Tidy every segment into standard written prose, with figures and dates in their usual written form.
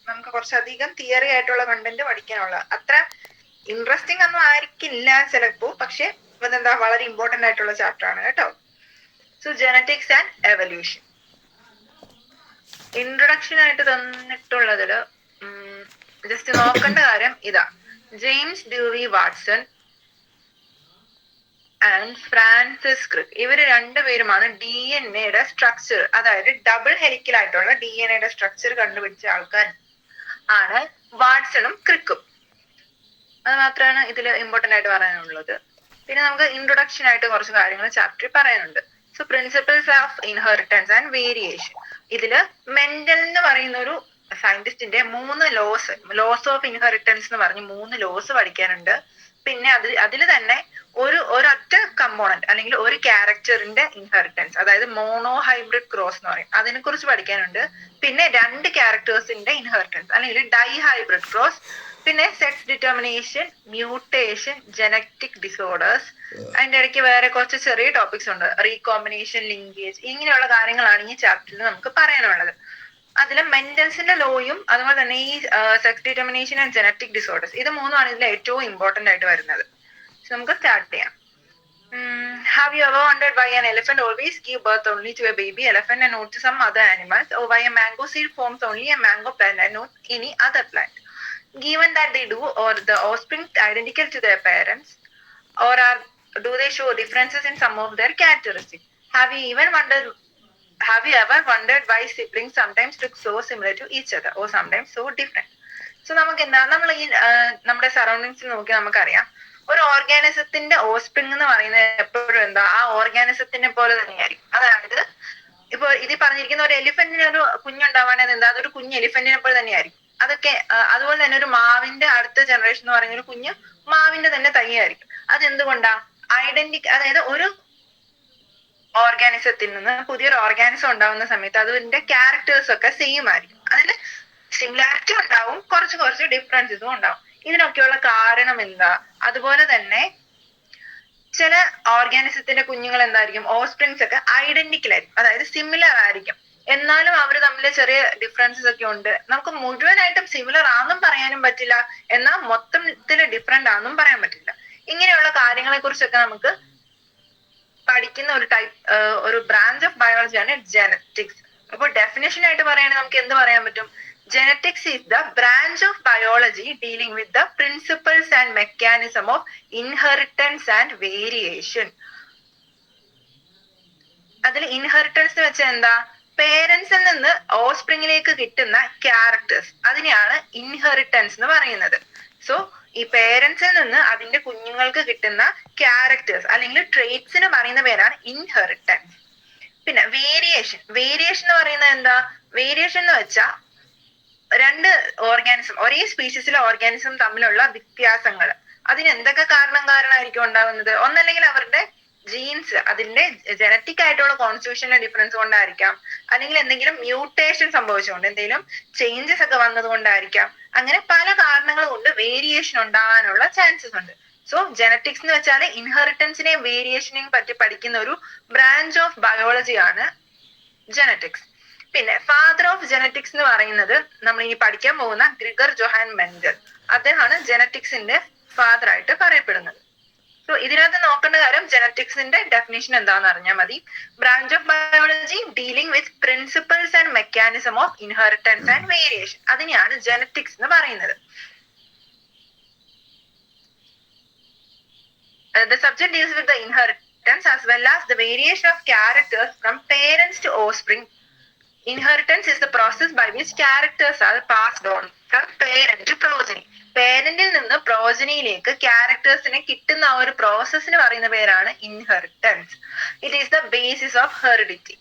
നമുക്ക് കുറച്ചധികം തിയറി ആയിട്ടുള്ള കണ്ടന്റ് പഠിക്കാനുള്ള അത്ര ഇൻട്രസ്റ്റിംഗ് ഒന്നും ആയിരിക്കില്ല ചിലപ്പോ, പക്ഷെ ഇതെന്താ വളരെ ഇമ്പോർട്ടന്റ് ആയിട്ടുള്ള ചാപ്റ്റർ ആണ് കേട്ടോ. So genetics and evolution. Introduction ആയിട്ട് തന്നിട്ടുള്ളതില് ജസ്റ്റ് നോക്കേണ്ട കാര്യം ഇതാ. James Dewey Watson and Francis Crick, ഇവര് രണ്ടുപേരുമാണ് DNA സ്ട്രക്ചർ, അതായത് ഡബിൾ ഹെലിക്കലായിട്ടുള്ള DNA സ്ട്രക്ചർ കണ്ടുപിടിച്ച ആൾക്കാർ ആണ് വാട്സണും ക്രിക്കും. അത് മാത്രമാണ് ഇതിൽ ഇമ്പോർട്ടന്റ് ആയിട്ട് പറയാനുള്ളത്. പിന്നെ നമുക്ക് ഇൻട്രൊഡക്ഷൻ ആയിട്ട് കുറച്ച് കാര്യങ്ങൾ ചാപ്റ്ററിൽ പറയാനുണ്ട്. So principles of inheritance and variation. ഇതില് മെൻഡൽ എന്ന് പറയുന്ന ഒരു സയന്റിസ്റ്റിന്റെ 3 ലോസ് ഓഫ് ഇൻഹെറിറ്റൻസ് എന്ന് പറഞ്ഞ് 3 ലോസ് പഠിക്കാനുണ്ട്. പിന്നെ അതിൽ തന്നെ ഒരൊറ്റ കമ്പോണന്റ് അല്ലെങ്കിൽ ഒരു ക്യാരക്ടറിന്റെ ഇൻഹെറിറ്റൻസ്, അതായത് മോണോ ഹൈബ്രിഡ് ക്രോസ് എന്ന് പറയും, അതിനെ കുറിച്ച് പഠിക്കാനുണ്ട്. പിന്നെ 2 ക്യാരക്ടേഴ്സിന്റെ ഇൻഹെറിറ്റൻസ് അല്ലെങ്കിൽ ഡൈ ഹൈബ്രിഡ് ക്രോസ്, പിന്നെ sex determination, mutation, genetic disorders, അതിന്റെ ഇടയ്ക്ക് വേറെ കുറച്ച് ചെറിയ ടോപ്പിക്സ് ഉണ്ട്, റീകോമ്പിനേഷൻ, ലിങ്കേജ്, ഇങ്ങനെയുള്ള കാര്യങ്ങളാണ് ഈ ചാപ്റ്ററിൽ നമുക്ക് പറയാനുള്ളത്. അതിൽ മെന്റൽസിന്റെ ലോയും അതുപോലെ തന്നെ ഈ sex determination and genetic disorders, ഇത് മൂന്നുമാണ് ഇതിൽ ഏറ്റവും ഇമ്പോർട്ടന്റ് ആയിട്ട് വരുന്നത്. നമുക്ക് സ്റ്റാർട്ട് ചെയ്യാം. Have you ever wondered why an elephant always give birth only to a baby elephant and not to some other animals, or why a mango seed forms only a mango plant and not any other plant? Given that they do, or the offspring identical to their parents, or do they show differences in some of their characteristics? Have you ever wondered why siblings sometimes look so similar to each other or sometimes so different? So നമുക്ക് എന്താ, നമ്മൾ ഈ നമ്മുടെ സറൗണ്ടിങ്സിൽ നോക്കി നമുക്കറിയാം, ഒരു ഓർഗാനിസത്തിന്റെ offspring എന്ന് പറയുന്നത് എപ്പോഴും എന്താ, ആ ഓർഗാനിസത്തിനെ പോലെ തന്നെയായിരിക്കും. അതായത് ഇപ്പൊ ഇതിൽ പറഞ്ഞിരിക്കുന്ന ഒരു എലിഫന്റിന് ഒരു കുഞ്ഞുണ്ടാവാണെങ്കിൽ എന്താ, അതൊരു കുഞ്ഞ് എലിഫന്റിനെ പോലെ തന്നെയായിരിക്കും. അതൊക്കെ അതുപോലെ തന്നെ ഒരു മാവിന്റെ അടുത്ത ജനറേഷൻ എന്ന് പറയുന്ന ഒരു കുഞ്ഞ് മാവിന്റെ തന്നെ തൈയായിരിക്കും. അതെന്തുകൊണ്ടാ? അതായത് ഒരു ഓർഗാനിസത്തിൽ നിന്ന് പുതിയൊരു ഓർഗാനിസം ഉണ്ടാവുന്ന സമയത്ത് അതിന്റെ ക്യാരക്ടേഴ്സ് ഒക്കെ സെയിം ആയിരിക്കും. അതിൽ സിമിലാരിറ്റി ഉണ്ടാവും, കുറച്ച് ഡിഫറൻസസും ഉണ്ടാവും. ഇതിനൊക്കെയുള്ള കാരണം എന്താ? അതുപോലെ തന്നെ ചില ഓർഗാനിസത്തിന്റെ കുഞ്ഞുങ്ങൾ എന്തായിരിക്കും, ഓസ്പ്രിങ്സ് ഒക്കെ ഐഡന്റിക്കൽ ആയിരിക്കും, അതായത് സിമിലർ ആയിരിക്കും. എന്നാലും അവർ തമ്മിൽ ചെറിയ ഡിഫറൻസസ് ഒക്കെ ഉണ്ട്. നമുക്ക് മുഴുവനായിട്ടും സിമിലർ ആണെന്നും പറയാനും പറ്റില്ല, എന്നാൽ മൊത്തത്തിൽ ഡിഫറെന്റ് ആണെന്നും പറയാൻ പറ്റില്ല. ഇങ്ങനെയുള്ള കാര്യങ്ങളെ കുറിച്ചൊക്കെ നമുക്ക് പഠിക്കുന്ന ഒരു ബ്രാഞ്ച് ഓഫ് ബയോളജിയാണ് ജനറ്റിക്സ്. അപ്പൊ ഡെഫിനേഷൻ ആയിട്ട് പറയുകയാണെങ്കിൽ നമുക്ക് എന്ത് പറയാൻ പറ്റും? Genetics is the branch of biology dealing with the principles and mechanism of inheritance and variation. അതിൽ ഇൻഹെറിറ്റൻസ് എന്ന് വെച്ചാൽ എന്താ? പേരൻസിൽ നിന്ന് ഓസ്പ്രിങ്ങിലേക്ക് കിട്ടുന്ന ക്യാരക്ടേഴ്സ്, അതിനെയാണ് ഇൻഹെറിറ്റൻസ് എന്ന് പറയുന്നത്. സോ ഈ പേരൻസിൽ നിന്ന് അതിന്റെ കുഞ്ഞുങ്ങൾക്ക് കിട്ടുന്ന ക്യാരക്ടേഴ്സ് അല്ലെങ്കിൽ ട്രേറ്റ്സിന് പറയുന്ന പേരാണ് ഇൻഹെറിറ്റൻസ്. പിന്നെ വേരിയേഷൻ എന്ന് പറയുന്നത് എന്താ? വേരിയേഷൻ എന്ന് വെച്ചാൽ 2 ഓർഗാനിസം, ഒരേ സ്പീഷീസിലെ ഓർഗാനിസം തമ്മിലുള്ള വ്യത്യാസങ്ങൾ, അതിന് എന്തൊക്കെ കാരണമായിരിക്കും ഉണ്ടാകുന്നത്? ഒന്നല്ലെങ്കിൽ അവരുടെ ജീൻസ്, അതിന്റെ ജനറ്റിക് ആയിട്ടുള്ള കോൺസ്റ്റിറ്റ്യൂഷനിലെ ഡിഫറൻസ് കൊണ്ടായിരിക്കാം, അല്ലെങ്കിൽ എന്തെങ്കിലും മ്യൂട്ടേഷൻ സംഭവിച്ചുകൊണ്ട് എന്തെങ്കിലും ചേഞ്ചസ് ഒക്കെ വന്നത് കൊണ്ടായിരിക്കാം. അങ്ങനെ പല കാരണങ്ങൾ കൊണ്ട് വേരിയേഷൻ ഉണ്ടാകാനുള്ള ചാൻസസ് ഉണ്ട്. സോ ജനറ്റിക്സ് എന്ന് വെച്ചാൽ ഇൻഹെറിറ്റൻസിനെയും വേരിയേഷനെയും പറ്റി പഠിക്കുന്ന ഒരു ബ്രാഞ്ച് ഓഫ് ബയോളജിയാണ് ജനറ്റിക്സ്. പിന്നെ ഫാദർ ഓഫ് ജനറ്റിക്സ് എന്ന് പറയുന്നത് നമ്മൾ ഇനി പഠിക്കാൻ പോകുന്ന ഗ്രിഗർ ജോഹാൻ മെൻഡൽ, അദ്ദേഹമാണ് ജനറ്റിക്സിന്റെ ഫാദർ ആയിട്ട് പറയപ്പെടുന്നത്. സോ ഇതിനകത്ത് നോക്കേണ്ട കാര്യം ജനറ്റിക്സിന്റെ ഡെഫിനേഷൻ എന്താണെന്ന് അറിഞ്ഞാൽ മതി. Branch of biology dealing with principles and mechanism of inheritance and variation, അതിനെയാണ് ജനറ്റിക്സ് എന്ന് പറയുന്നത്. The subject deals with the inheritance as well as the variation of characters from parents to offspring. Inheritance is the process by which characters are passed on from parent to progeny. പേരന്റിൽ നിന്ന് പ്രോജനിയിലേക്ക് ക്യാരക്ടേഴ്സിനെ കിട്ടുന്ന ആ ഒരു പ്രോസസ്സിന് പറയുന്ന പേരാണ് inheritance. It is the basis of heredity.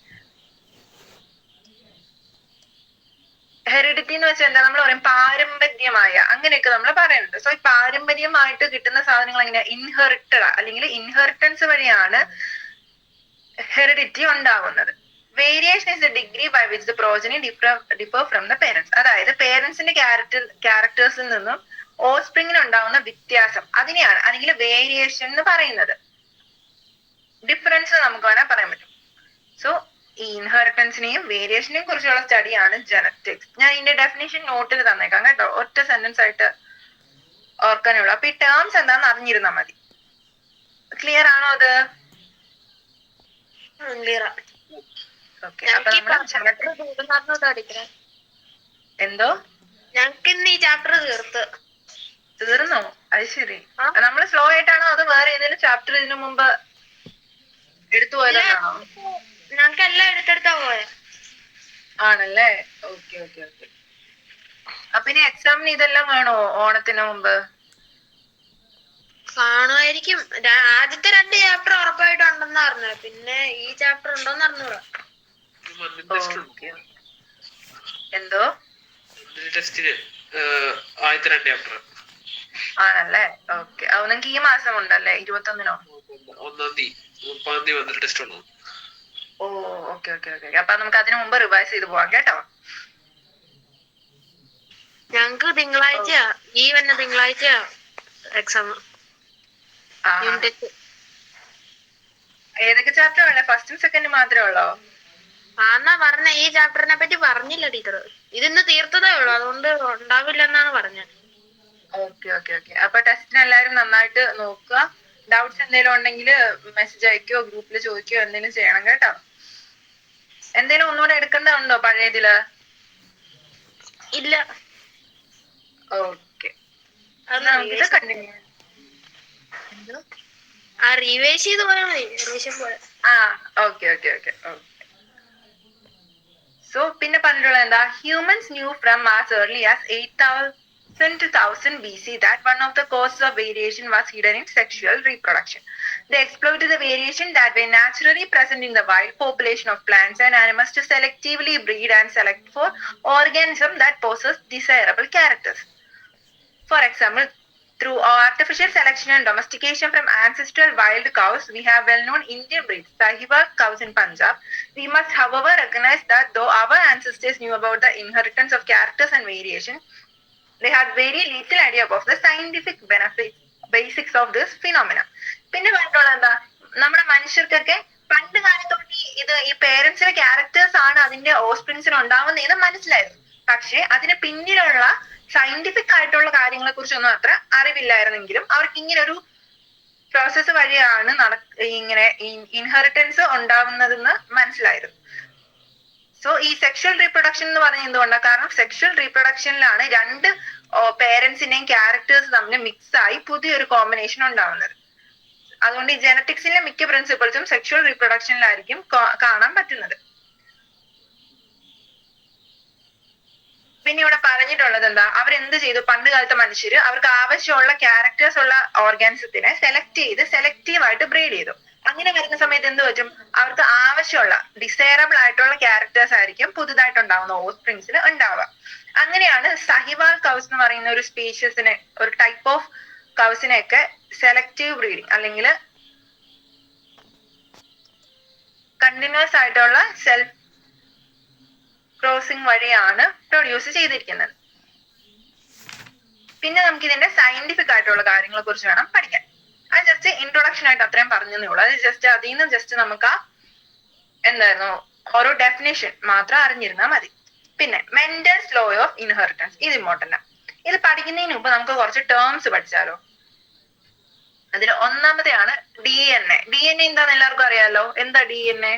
Heredity എന്ന് വെച്ചാൽ എന്താ? നമ്മൾ പറയും പാരമ്പര്യമായ, അങ്ങനെയൊക്കെ നമ്മൾ പറയുന്നുണ്ട്. സോ ഈ പാരമ്പര്യമായിട്ട് കിട്ടുന്ന സാധനങ്ങൾ എങ്ങനെയാ? ഇൻഹെറിറ്റഡ് അല്ലെങ്കിൽ ഇൻഹെറിറ്റൻസ് വഴിയാണ് ഹെറിഡിറ്റി ഉണ്ടാവുന്നത്. Variation is the degree by which the progeny differ from the parents, അതായത് പേരൻസിന്റെ ക്യാരക്ടേഴ്സിൽ നിന്നും ഓസ്പ്രിങ്ങിന് ഉണ്ടാവുന്ന വ്യത്യാസം, അതിനെയാണ് അല്ലെങ്കിൽ വേരിയേഷൻ എന്ന് പറയുന്നത്. ഡിഫറൻസ് നമുക്ക് വേണേൽ പറയാൻ പറ്റും. സോ ഈ ഇൻഹെറിറ്റൻസിനെയും വേരിയേഷനെയും കുറിച്ചുള്ള സ്റ്റഡിയാണ് ജനറ്റിക്സ്. ഞാൻ ഇതിന്റെ ഡെഫിനേഷൻ നോട്ടിൽ തന്നേക്കാം കേട്ടോ, ഒറ്റ സെന്റൻസ് ആയിട്ട് ഓർക്കാനേ ഉള്ളൂ. അപ്പൊ ഈ ടേംസ് എന്താന്ന് അറിഞ്ഞിരുന്നാ മതി. ക്ലിയർ ആണോ അത്? ഓക്കെ, അപ്പൊ എന്തോ ഞങ്ങക്ക് ഇന്ന് ഈ ചാപ്റ്റർ തീർന്നോ? അത് ശരി. നമ്മള് സ്ലോ ആയിട്ടാണോ അത് വേറെ ഏതെങ്കിലും ചാപ്റ്റർ ഇതിനു മുമ്പ് എടുത്തു പോയതാണോ? ഞങ്ങക്ക് എല്ലാം എടുത്തെടുത്താ പോയെ. ആണല്ലേ? Okay okay okay. അപ്പൊ ഇനി എക്സാമിന് ഇതെല്ലാം വേണോ ഓണത്തിന് മുമ്പ്? കാണുമായിരിക്കും. ആദ്യത്തെ 2 ചാപ്റ്റർ ഉറപ്പായിട്ട് ഉണ്ടെന്ന് പറഞ്ഞത്. പിന്നെ ഈ ചാപ്റ്റർ ഉണ്ടോന്ന് അറിഞ്ഞൂടാ. എന്തോ ആണല്ലേ? ഓക്കെ. അത് നിങ്ങൾക്ക് ഈ മാസം ഉണ്ടല്ലേ? 21-നോ? ഓ ഓക്കെ ഓക്കെ ഓക്കെ. അപ്പൊ നമുക്ക് അതിനു മുമ്പ് റിവൈസ് ചെയ്ത് പോവാം കേട്ടോ. ഞങ്ങക്ക് തിങ്കളാഴ്ച ഈ വന്ന തിങ്കളാഴ്ച എക്സാം. ഏതൊക്കെ ചാപ്റ്റർ ഉള്ളേ? ഫസ്റ്റും സെക്കൻഡും മാത്രമേ ഉള്ളോ? ആന്നാ പറഞ്ഞ. ഈ ചാപ്റ്ററിനെ പറ്റി പറഞ്ഞില്ല ടീച്ചർ. ഇതിന്ന് തീർത്തതേ ഉള്ളൂ, അതുകൊണ്ട് ഉണ്ടാവില്ലെന്നാണ് പറഞ്ഞത്. Okay okay okay. അപ്പൊ ടെസ്റ്റിന് എല്ലാരും നന്നായിട്ട് നോക്കുക. ഡൗട്ട്സ് എന്തെങ്കിലും ഉണ്ടെങ്കിൽ മെസ്സേജ് അയക്കോ ഗ്രൂപ്പിൽ ചോദിക്കോ എന്തെങ്കിലും ചെയ്യണം കേട്ടോ. എന്തെങ്കിലും ഒന്നുകൂടെ എടുക്കേണ്ടതുണ്ടോ പഴയതില്? ഇല്ല. ഓക്കെ, നമുക്കിത് കണ്ടിന്യൂ. റിവൈസ് ചെയ്ത് പോയാൽ മതി. റിവിഷൻ പോലെ. Okay okay okay okay. So പിന്നെ പറഞ്ഞിട്ടുള്ളത് എന്താ? Humans new from as early as 8,000 to 1000 BC that one of the causes of variation was hidden in sexual reproduction. They exploited the variation that were naturally present in the wild population of plants and animals to selectively breed and select for organisms that possess desirable characters. For example, through artificial selection and domestication from ancestral wild cows, we have well-known Indian breeds, Sahiwal cows in Punjab. We must, however, recognize that though our ancestors knew about the inheritance of characters and variation, they had very little idea of the scientific basics of this phenomena. പിന്നെ പറഞ്ഞിട്ടുള്ളത് എന്താ? നമ്മുടെ മനുഷ്യർക്കൊക്കെ പണ്ട് കാലത്തോട്ട് ഇത് ഈ പേരൻസിന്റെ characters ആണ് അതിന്റെ ഓസ്പ്രിങ്സിന് ഉണ്ടാവുന്നതെന്ന് മനസ്സിലായിരുന്നു. പക്ഷെ അതിന് പിന്നിലുള്ള സയന്റിഫിക് ആയിട്ടുള്ള കാര്യങ്ങളെ കുറിച്ചൊന്നും അത്ര അറിവില്ലായിരുന്നെങ്കിലും അവർക്ക് ഇങ്ങനെ ഒരു പ്രോസസ്സ് വഴിയാണ് ഇങ്ങനെ ഇൻഹെറിറ്റൻസ് ഉണ്ടാവുന്നതെന്ന് മനസ്സിലായിരുന്നു. സോ ഈ സെക്ഷൽ റീപ്രൊഡക്ഷൻ എന്ന് പറഞ്ഞ എന്തുകൊണ്ടാണ്? കാരണം സെക്ഷൽ റീപ്രൊഡക്ഷനിലാണ് 2 പേരൻസിന്റെയും ക്യാരക്ടേഴ്സ് തമ്മിൽ മിക്സ് ആയി പുതിയൊരു കോമ്പിനേഷൻ ഉണ്ടാവുന്നത്. അതുകൊണ്ട് ഈ ജനറ്റിക്സിലെ മിക്ക പ്രിൻസിപ്പിൾസും സെക്ഷൽ റീപ്രൊഡക്ഷനിലായിരിക്കും കാണാൻ പറ്റുന്നത്. പിന്നെ ഇവിടെ പറഞ്ഞിട്ടുള്ളത് എന്താ? അവരെന്ത് ചെയ്തു? പണ്ട് കാലത്തെ മനുഷ്യര് അവർക്ക് ആവശ്യമുള്ള ക്യാരക്ടേഴ്സ് ഉള്ള ഓർഗാനിസത്തിനെ സെലക്ട് ചെയ്ത് സെലക്റ്റീവായിട്ട് ബ്രീഡ് ചെയ്തു. അങ്ങനെ വരുന്ന സമയത്ത് എന്ത് പറ്റും? അവർക്ക് ആവശ്യമുള്ള ഡിസൈറബിൾ ആയിട്ടുള്ള ക്യാരക്ടേഴ്സ് ആയിരിക്കും പുതുതായിട്ടുണ്ടാവുന്ന ഓസ്പ്രിങ്സിൽ ഉണ്ടാവുക. അങ്ങനെയാണ് സഹിവാൽ കൗസ് എന്ന് പറയുന്ന ഒരു സ്പീഷ്യസിനെ, ഒരു ടൈപ്പ് ഓഫ് കൗസിനെയൊക്കെ സെലക്റ്റീവ് ബ്രീഡിങ് അല്ലെങ്കിൽ കണ്ടിന്യൂസ് ആയിട്ടുള്ള സെൽഫ് ക്രോസിംഗ് വഴിയാണ് പ്രൊഡ്യൂസ് ചെയ്തിരിക്കുന്നത്. പിന്നെ നമുക്ക് ഇതിന്റെ സയന്റിഫിക് ആയിട്ടുള്ള കാര്യങ്ങളെ കുറിച്ച് വേണം പഠിക്കാൻ. അത് ജസ്റ്റ് ഇൻട്രൊഡക്ഷൻ ആയിട്ട് അത്രയും പറഞ്ഞതേ ഉള്ളൂ. അത് ജസ്റ്റ് അതിൽ നിന്ന് ജസ്റ്റ് നമുക്ക് എന്തായിരുന്നു ഓരോ ഡെഫിനേഷൻ മാത്രം അറിഞ്ഞിരുന്നാൽ മതി. പിന്നെ മെൻഡൽസ് ലോ ഓഫ് ഇൻഹെറിറ്റൻസ്, ഇത് ഇമ്പോർട്ടന്റ്. ഇത് പഠിക്കുന്നതിന് മുമ്പ് നമുക്ക് കുറച്ച് ടേംസ് പഠിച്ചാലോ? അതിൽ ഒന്നാമത്തെയാണ് DNA. DNA എന്താന്ന് എല്ലാവർക്കും അറിയാലോ. എന്താ DNA?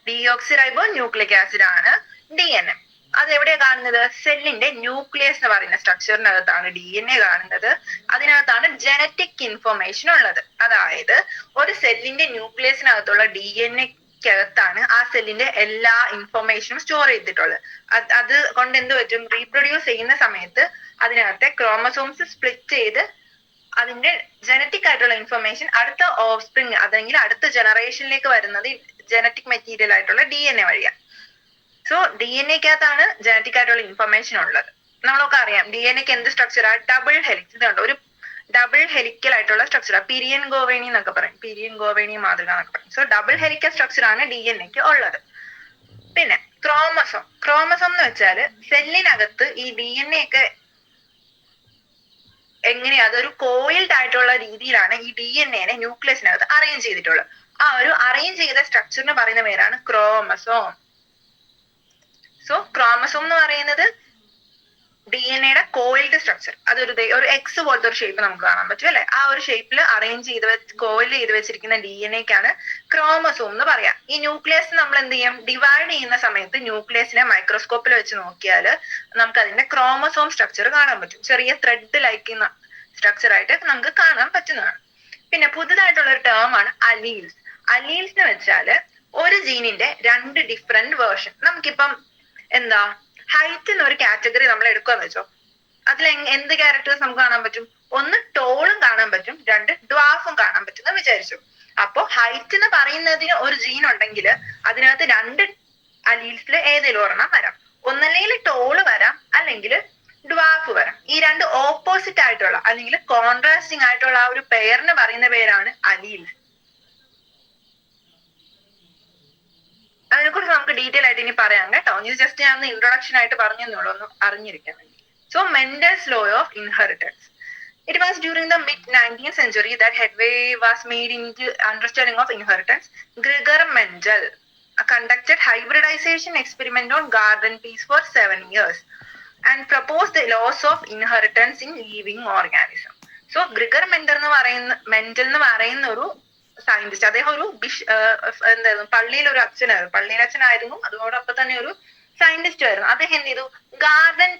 ഡിയോക്സിറൈബോ ന്യൂക്ലിക് ആസിഡ് ആണ് DNA. അത് എവിടെയാ കാണുന്നത്? സെല്ലിന്റെ ന്യൂക്ലിയസ് എന്ന് പറയുന്ന സ്ട്രക്ചറിനകത്താണ് DNA കാണുന്നത്. അതിനകത്താണ് ജനറ്റിക് ഇൻഫർമേഷൻ ഉള്ളത്. അതായത് ഒരു സെല്ലിന്റെ ന്യൂക്ലിയസിനകത്തുള്ള DNA-ക്കകത്താണ് ആ സെല്ലിന്റെ എല്ലാ ഇൻഫർമേഷനും സ്റ്റോർ ചെയ്തിട്ടുള്ളത്. അത് കൊണ്ട് എന്ത് പറ്റും? റീപ്രൊഡ്യൂസ് ചെയ്യുന്ന സമയത്ത് അതിനകത്തെ ക്രോമസോംസ് സ്പ്ലിറ്റ് ചെയ്ത് അതിന്റെ ജനറ്റിക് ആയിട്ടുള്ള ഇൻഫർമേഷൻ അടുത്ത ഓഫ്സ്പ്രിങ് അല്ലെങ്കിൽ അടുത്ത ജനറേഷനിലേക്ക് വരുന്നത് ജനറ്റിക് മെറ്റീരിയൽ ആയിട്ടുള്ള DNA വഴിയാണ്. സോ DNA-ക്കകത്താണ് ജനറ്റിക് ആയിട്ടുള്ള ഇൻഫർമേഷൻ ഉള്ളത്. നമ്മളൊക്കെ അറിയാം DNA-ക്ക് എന്ത് സ്ട്രക്ചറാണ്? Double helix. ഇതുണ്ട് ഒരു ഡബിൾ ഹെലിക്കൽ ആയിട്ടുള്ള സ്ട്രക്ചറാണ്. പിരിയൻ ഗോവേണി എന്നൊക്കെ പറയും, പിരിയൻ ഗോവേണി മാതൃക എന്നൊക്കെ പറയും. സോ ഡബിൾ ഹെലിക്കൽ സ്ട്രക്ചറാണ് DNA-ക്ക് ഉള്ളത്. പിന്നെ ക്രോമസോം എന്ന് വെച്ചാല് സെല്ലിനകത്ത് ഈ DNA ഒക്കെ എങ്ങനെയാ അതൊരു കോയിൽഡ് ആയിട്ടുള്ള രീതിയിലാണ് ഈ DNA ന്യൂക്ലിയസിനകത്ത് അറേഞ്ച് ചെയ്തിട്ടുള്ളത്. ആ ഒരു അറേഞ്ച് ചെയ്ത സ്ട്രക്ചറിന് പറയുന്ന പേരാണ് ക്രോമസോം. സോ ക്രോമസോം എന്ന് പറയുന്നത് DNA കോയിൽഡ് സ്ട്രക്ചർ. ഒരു എക്സ് പോലത്തെ ഒരു ഷേപ്പ് നമുക്ക് കാണാൻ പറ്റും അല്ലെ. ആ ഒരു ഷേപ്പിൽ അറേഞ്ച് കോയിൽ ചെയ്ത് വെച്ചിരിക്കുന്ന DNA ക്രോമസോം എന്ന് പറയാം. ഈ ന്യൂക്ലിയസ് നമ്മൾ എന്ത് ചെയ്യും, ഡിവൈഡ് ചെയ്യുന്ന സമയത്ത് ന്യൂക്ലിയസിനെ മൈക്രോസ്കോപ്പിൽ വെച്ച് നോക്കിയാൽ നമുക്ക് അതിന്റെ ക്രോമസോം സ്ട്രക്ചർ കാണാൻ പറ്റും. ചെറിയ ത്രെഡ് ലൈക്കുന്ന സ്ട്രക്ചർ ആയിട്ട് നമുക്ക് കാണാൻ പറ്റുന്നതാണ്. പിന്നെ പുതുതായിട്ടുള്ള ഒരു ടേം ആണ് അലീൽസ്. അലീൽസ് എന്ന് വെച്ചാല് ഒരു ജീനിന്റെ 2 ഡിഫറെന്റ് വേർഷൻ. നമുക്കിപ്പം എന്താ ഹൈറ്റ് എന്നൊരു കാറ്റഗറി നമ്മൾ എടുക്കുകയെന്ന് വെച്ചോ, അതിൽ എന്ത് ക്യാരക്ടേഴ്സ് നമുക്ക് കാണാൻ പറ്റും? ഒന്ന് ടോളും കാണാൻ പറ്റും, 2 ഡ്വാഫും കാണാൻ പറ്റും എന്ന് വിചാരിച്ചു. അപ്പൊ ഹൈറ്റ് എന്ന് പറയുന്നതിന് ഒരു ജീൻ ഉണ്ടെങ്കിൽ അതിനകത്ത് 2 അലീൽസിൽ ഏതെങ്കിലും ഒരെണ്ണം വരാം. ഒന്നല്ലെങ്കിൽ ടോള് വരാം, അല്ലെങ്കിൽ ഡ്വാഫ് വരാം. ഈ 2 ഓപ്പോസിറ്റ് ആയിട്ടുള്ള അല്ലെങ്കിൽ കോൺട്രാസ്റ്റിംഗ് ആയിട്ടുള്ള ആ ഒരു പെയറിന് പറയുന്ന പേരാണ് അലീൽസ്. അതിനെക്കുറിച്ച് നമുക്ക് ഡീറ്റെയിൽ ആയിട്ട് ഇനി പറയാം കേട്ടോ. ഇത് ജസ്റ്റ് ഞാൻ ഇൻട്രൊഡക്ഷൻ ആയിട്ട് പറഞ്ഞെന്നുള്ളൂ, ഒന്ന് അറിഞ്ഞിരിക്കാൻ വേണ്ടി. So Mendel's law of inheritance. It was during the mid-19th century that headway was made in the understanding of inheritance. Gregor Mendel conducted hybridization experiment on garden peas for 7 years and proposed the laws of inheritance in living organism. So Gregor Mendel എന്ന് പറയുന്ന ഒരു scientist, അദ്ദേഹം ഒരു പള്ളിയിൽ ഒരു അച്ഛനായിരുന്നു, അതോടൊപ്പം തന്നെ ഒരു സയന്റിസ്റ്റ് ആയിരുന്നു. അദ്ദേഹം എന്ത് ചെയ്തു, ഗാർഡൻ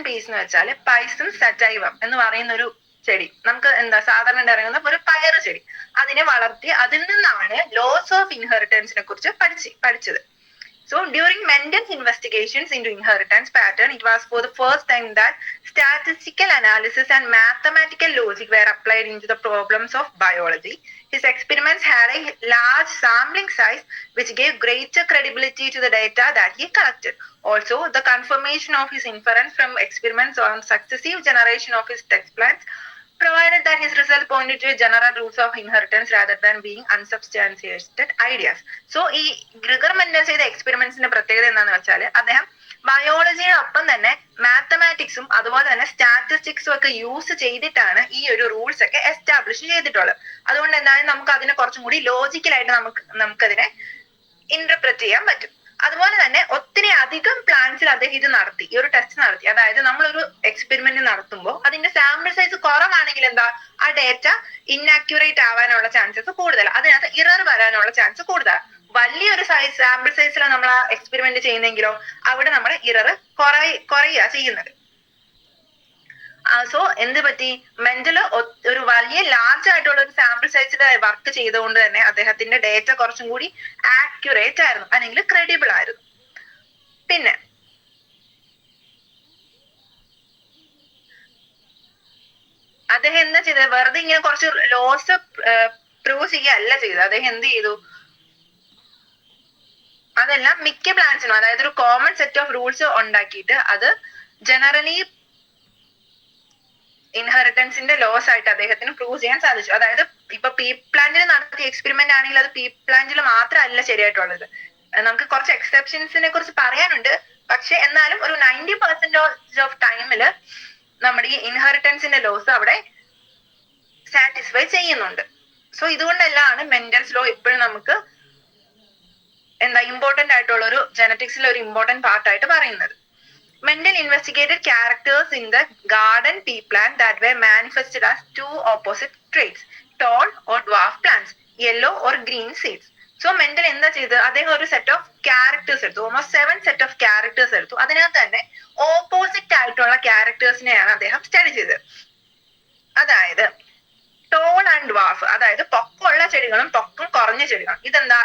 പീസ് എന്ന് വെച്ചാൽ പൈസം സറ്റൈവം എന്ന് പറയുന്ന ഒരു ചെടി, നമുക്ക് സാധാരണ ഇറങ്ങുന്ന ഒരു പയറ് ചെടി, അതിനെ വളർത്തി അതിൽ നിന്നാണ് ലോസ് ഓഫ് ഇൻഹെറിറ്റൻസിനെ കുറിച്ച് പഠിച്ചത്. So during Mendel's investigations into inheritance pattern, it was for the first time that statistical analysis and mathematical logic were applied into the problems of biology. His experiments had a large sampling size which gave greater credibility to the data that he collected. Also, the confirmation of his inference from experiments on successive generation of his test plants provided that his result pointed to general rules of inheritance rather than being unsubstantiated ideas. So ഈ Gregor Mendel ചെയ്ത എക്സ്പെരിമെന്റ്സിന്റെ പ്രത്യേകത എന്താണെന്ന് വെച്ചാൽ അദ്ദേഹം ബയോളജിയുടെ ഒപ്പം തന്നെ മാത്തമാറ്റിക്സും അതുപോലെ തന്നെ സ്റ്റാറ്റിസ്റ്റിക്സും ഒക്കെ യൂസ് ചെയ്തിട്ടാണ് ഈ ഒരു റൂൾസ് ഒക്കെ എസ്റ്റാബ്ലിഷ് ചെയ്തിട്ടുള്ളത്. അതുകൊണ്ട് എന്തായാലും നമുക്ക് അതിനെ കുറച്ചും കൂടി ലോജിക്കലായിട്ട് നമുക്കതിനെ ഇന്റർപ്രറ്റ് ചെയ്യാൻ പറ്റും. അതുപോലെ തന്നെ ഒത്തിരി അധികം പ്ലാന്റ്സിൽ അദ്ദേഹം ഇത് നടത്തി, ഈ ഒരു ടെസ്റ്റ് നടത്തി. അതായത് നമ്മളൊരു എക്സ്പെരിമെന്റ് നടത്തുമ്പോൾ അതിന്റെ സാമ്പിൾ സൈസ് കുറവാണെങ്കിൽ എന്താ, ആ ഡേറ്റ ഇന്നാക്യുറേറ്റ് ആവാനുള്ള ചാൻസസ് കൂടുതലാണ്, അതിനകത്ത് ഇറർ വരാനുള്ള ചാൻസ് കൂടുതലാണ്. വലിയൊരു സാമ്പിൾ സൈസിൽ നമ്മൾ ആ എക്സ്പെരിമെന്റ് ചെയ്യുന്നെങ്കിലോ അവിടെ നമ്മൾ ഇറർ കുറയുക ചെയ്യുന്നത്. സോ എന്ത് പറ്റി, മെന്റല് ഒരു വലിയ ലാർജ് ആയിട്ടുള്ള ഒരു സാമ്പിൾ സൈസിൽ വർക്ക് ചെയ്തുകൊണ്ട് തന്നെ അദ്ദേഹത്തിന്റെ ഡേറ്റ കുറച്ചും കൂടി ആക്യുറേറ്റ് ആയിരുന്നു, അല്ലെങ്കിൽ ക്രെഡിബിൾ ആയിരുന്നു. പിന്നെ അദ്ദേഹം എന്താ ചെയ്തത്, വെറുതെ ഇങ്ങനെ കുറച്ച് ലോസ് പ്രൂവ് ചെയ്യുകയല്ല ചെയ്തത്. അദ്ദേഹം എന്ത് ചെയ്തു, അതെല്ലാം മിക്ക പ്ലാന്റ്സിനും, അതായത് ഒരു കോമൺ സെറ്റ് ഓഫ് റൂൾസ് ഉണ്ടാക്കിയിട്ട് അത് ജനറലി ഇൻഹെറിറ്റൻസിന്റെ ലോസ് ആയിട്ട് അദ്ദേഹത്തിന് പ്രൂവ് ചെയ്യാൻ സാധിച്ചു. അതായത് ഇപ്പൊ പീ പ്ലാന്റിൽ നടത്തിയ എക്സ്പെരിമെന്റ് ആണെങ്കിൽ അത് പീ പ്ലാന്റിൽ മാത്രമല്ല ശരിയായിട്ടുള്ളത്, നമുക്ക് കുറച്ച് എക്സെപ്ഷൻസിനെ കുറിച്ച് പറയാനുണ്ട്. പക്ഷെ എന്നാലും ഒരു 90% ഓഫ് ടൈമില് നമ്മുടെ ഈ ഇൻഹെറിറ്റൻസിന്റെ ലോസ് അവിടെ സാറ്റിസ്ഫൈ ചെയ്യുന്നുണ്ട്. സോ ഇതുകൊണ്ടെല്ലാം മെൻഡൽസ് ലോ ഇപ്പോഴും നമുക്ക് ഇമ്പോർട്ടന്റ് ആയിട്ടുള്ള ഒരു ജനറ്റിക്സിലെ ഒരു ഇമ്പോർട്ടന്റ് പാർട്ടായിട്ട് പറയുന്നത്. Mendel investigated characters in the garden pea plant that were manifested as 2 opposite traits, tall or dwarf plants, yellow or green seeds. So Mendel എന്താ ചെയ്തത്, അദ്ദേഹം ഒരു സെറ്റ് ഓഫ് ക്യാരക്ടേഴ്സ് എടുത്തു, ഓൾമോസ്റ്റ് 7 സെറ്റ് ഓഫ് ക്യാരക്ടേഴ്സ് എടുത്തു. അതിനകത്ത് തന്നെ opposite ആയിട്ടുള്ള ക്യാരക്ടേഴ്സിനെയാണ് അദ്ദേഹം സ്റ്റഡി ചെയ്തത്. അതായത് ടോൾ ആൻഡ് ഡ്വാഫ്, അതായത് പൊക്കമുള്ള ചെടികളും പൊക്കം കുറഞ്ഞ ചെടികളും.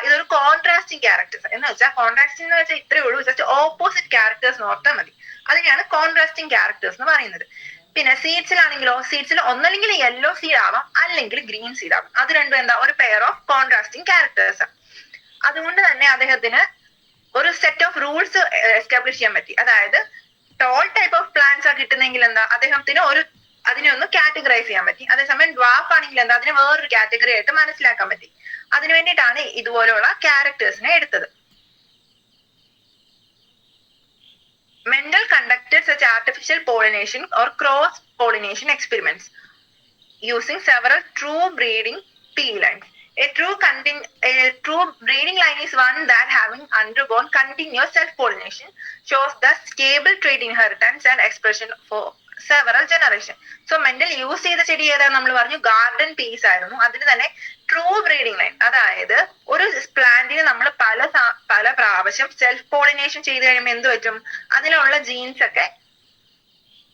ഇതൊരു കോൺട്രാസ്റ്റിംഗ് ക്യാരക്ടേഴ്സ് എന്ന് വെച്ചാൽ, കോൺട്രാസ്റ്റിംഗ് എന്ന് വെച്ചാൽ ഇത്രയേ ഉള്ളൂ, ജസ്റ്റ് ഓപ്പോസിറ്റ് ക്യാരക്ടേഴ്സ് നോർത്താൽ മതി. അതിനെയാണ് കോൺട്രാസ്റ്റിംഗ് ക്യാരക്ടേഴ്സ് എന്ന് പറയുന്നത്. പിന്നെ സീഡ്സിലാണെങ്കിലോ, സീഡ്സിൽ ഒന്നല്ലെങ്കിൽ യെല്ലോ സീഡ് ആവാം, അല്ലെങ്കിൽ ഗ്രീൻ സീഡ് ആവാം. അത് രണ്ടും ഒരു പെയർ ഓഫ് കോൺട്രാസ്റ്റിംഗ് ക്യാരക്ടേഴ്സ്. അതുകൊണ്ട് തന്നെ അദ്ദേഹത്തിന് ഒരു സെറ്റ് ഓഫ് റൂൾസ് എസ്റ്റാബ്ലിഷ് ചെയ്യാൻ പറ്റി. അതായത് ടോൾ ടൈപ്പ് ഓഫ് പ്ലാന്റ്സ് ആ കിട്ടുന്നെങ്കിൽ അദ്ദേഹത്തിന് അതിനെ ഒന്ന് കാറ്റഗറൈസ് ചെയ്യാൻ പറ്റി. അതേസമയം ഡ്വാഫ് ആണെങ്കിൽ അതിനെ വേറൊരു കാറ്റഗറി ആയിട്ട് മനസ്സിലാക്കാൻ പറ്റി. അതിനു വേണ്ടിയിട്ടാണ് ഇതുപോലെയുള്ള ക്യാരക്ടേഴ്സിനെ എടുത്തത്. Mendel conducted such artificial pollination or cross pollination experiments using several true breeding pea lines. A true breeding line is one that, having undergone continuous self-pollination, shows the stable trait inheritance and expression for several generations. So mental use ചെയ്ത ചെടി ഏതാ നമ്മൾ പറഞ്ഞു garden piece ആയിരുന്നു. അതിന് തന്നെ true breeding line, അതായത് ഒരു പ്ലാന്റിന് നമ്മൾ പല പ്രാവശ്യം സെൽഫ് പോളിനേഷൻ ചെയ്ത് കഴിയുമ്പോൾ എന്ത് പറ്റും, അതിലുള്ള ജീൻസ് ഒക്കെ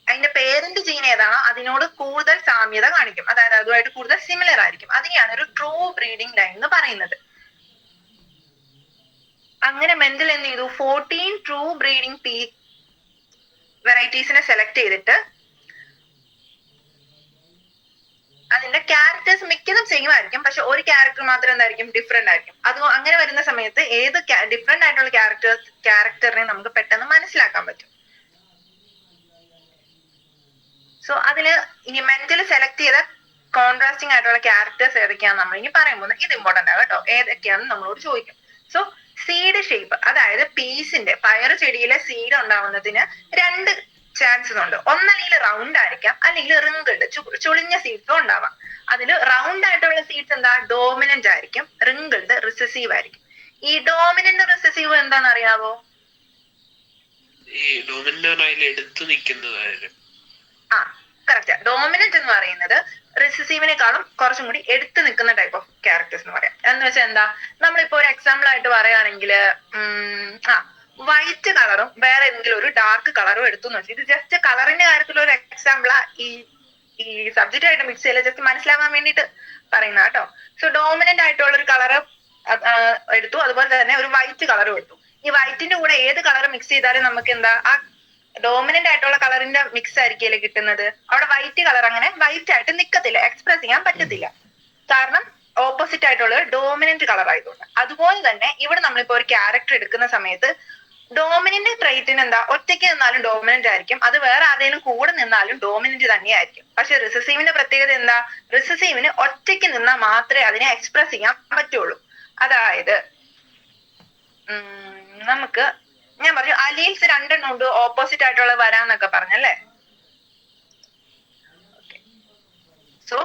അതിന്റെ പേരന്റ് ജീൻ ഏതാണോ അതിനോട് കൂടുതൽ സാമ്യത കാണിക്കും, അതായത് അതുമായിട്ട് കൂടുതൽ സിമിലർ ആയിരിക്കും. അതിനെയാണ് ഒരു ട്രൂ ബ്രീഡിംഗ് ലൈൻ എന്ന് പറയുന്നത്. അങ്ങനെ മെന്റൽ എന്ത് ചെയ്തു, 14 ട്രൂ ബ്രീഡിംഗ് പീ വെറൈറ്റീസിനെ സെലക്ട് ചെയ്തിട്ട് അതിന്റെ ക്യാരക്ടേഴ്സ് മിക്കതും സെയിം ആയിരിക്കും, പക്ഷെ ഒരു ക്യാരക്ടർ മാത്രം എന്തായിരിക്കും ഡിഫറെന്റ് ആയിരിക്കും. അത് അങ്ങനെ വരുന്ന സമയത്ത് ഏത് ഡിഫറെന്റ് ആയിട്ടുള്ള ക്യാരക്ടറിനെ നമുക്ക് പെട്ടെന്ന് മനസ്സിലാക്കാൻ പറ്റും. സോ അതില് ഇനി മെന്റൽ സെലക്ട് ചെയ്ത കോൺട്രാസ്റ്റിംഗ് ആയിട്ടുള്ള ക്യാരക്ടേഴ്സ് ഏതൊക്കെയാണെന്ന് നമ്മൾ ഇനി പറയാൻ പോകുന്നത്. ഇത് ഇമ്പോർട്ടന്റ് ആണ് കേട്ടോ, ഏതൊക്കെയാണെന്ന് നമ്മളോട് ചോദിക്കും. സോ സീഡ് ഷേപ്പ്, അതായത് പീസിന്റെ പയറ് ചെടിയിലെ സീഡ് ഉണ്ടാവുന്നതിന് 2 ചാൻസസ് ഉണ്ട്. ഒന്നല്ലെങ്കിൽ റൗണ്ട് ആയിരിക്കാം, അല്ലെങ്കിൽ റിങ്കിൾഡ് ചുളിഞ്ഞ സീഡ്സും ഉണ്ടാവാം. അതിൽ റൗണ്ട് ആയിട്ടുള്ള സീഡ്സ് എന്താ ഡോമിനന്റ് ആയിരിക്കും, റിങ്കിൾഡ് റിസസീവ് ആയിരിക്കും. ഈ ഡോമിനന്റ് റിസസീവ് എന്താണെന്ന് അറിയാവോ? കറക്റ്റ്. ഡോമിനന്റ് എന്ന് പറയുന്നത് റിസസീവിനെക്കാളും കുറച്ചും കൂടി എടുത്തു നിൽക്കുന്ന ടൈപ്പ് ഓഫ് ക്യാരക്ടേഴ്സ് എന്ന് പറയാം. എന്ന് വെച്ചാൽ എന്താ, നമ്മളിപ്പോ ഒരു എക്സാമ്പിൾ ആയിട്ട് പറയുകയാണെങ്കിൽ വൈറ്റ് കളറും വേറെ ഏതെങ്കിലും ഒരു ഡാർക്ക് കളറും എടുത്തു എന്ന് വെച്ചാൽ, ഇത് ജസ്റ്റ് കളറിന്റെ കാര്യത്തിൽ ഒരു എക്സാമ്പിളാ ഈ സബ്ജക്റ്റ് ആയിട്ട് മിക്സ് ചെയ്യല, ജസ്റ്റ് മനസ്സിലാവാൻ വേണ്ടിയിട്ട് പറയുന്ന കേട്ടോ. സോ ഡോമിനന്റ് ആയിട്ടുള്ള ഒരു കളറ് എടുത്തു, അതുപോലെ തന്നെ ഒരു വൈറ്റ് കളറും എടുത്തു. ഈ വൈറ്റിന്റെ കൂടെ ഏത് കളർ മിക്സ് ചെയ്താലും നമുക്ക് എന്താ ആ ഡോമിനന്റ് ആയിട്ടുള്ള കളറിന്റെ മിക്സ് ആയിരിക്കല്ലേ കിട്ടുന്നത്. അവിടെ വൈറ്റ് കളർ അങ്ങനെ വൈറ്റ് ആയിട്ട് നിക്കത്തില്ല, എക്സ്പ്രസ് ചെയ്യാൻ പറ്റത്തില്ല, കാരണം ഓപ്പോസിറ്റ് ആയിട്ടുള്ള ഡോമിനന്റ് കളർ ആയതുകൊണ്ട്. അതുപോലെ തന്നെ ഇവിടെ നമ്മളിപ്പോ ഒരു ക്യാരക്ടർ എടുക്കുന്ന സമയത്ത് ഡോമിനന്റ് ട്രൈറ്റിന് എന്താ ഒറ്റയ്ക്ക് നിന്നാലും ഡോമിനന്റ് ആയിരിക്കും, അത് വേറെ ആരെങ്കിലും കൂടെ നിന്നാലും ഡോമിനന്റ് തന്നെയായിരിക്കും. പക്ഷെ റിസസീവിന്റെ പ്രത്യേകത എന്താ, റിസസീവിന് ഒറ്റയ്ക്ക് നിന്നാൽ മാത്രമേ അതിനെ എക്സ്പ്രസ് ചെയ്യാൻ പറ്റുള്ളൂ. അതായത് നമുക്ക് ഞാൻ പറഞ്ഞു അലീൽസ് 2 എണ്ണം ഉണ്ട് ഓപ്പോസിറ്റ് ആയിട്ടുള്ള വരാന്നൊക്കെ പറഞ്ഞല്ലേ. സോ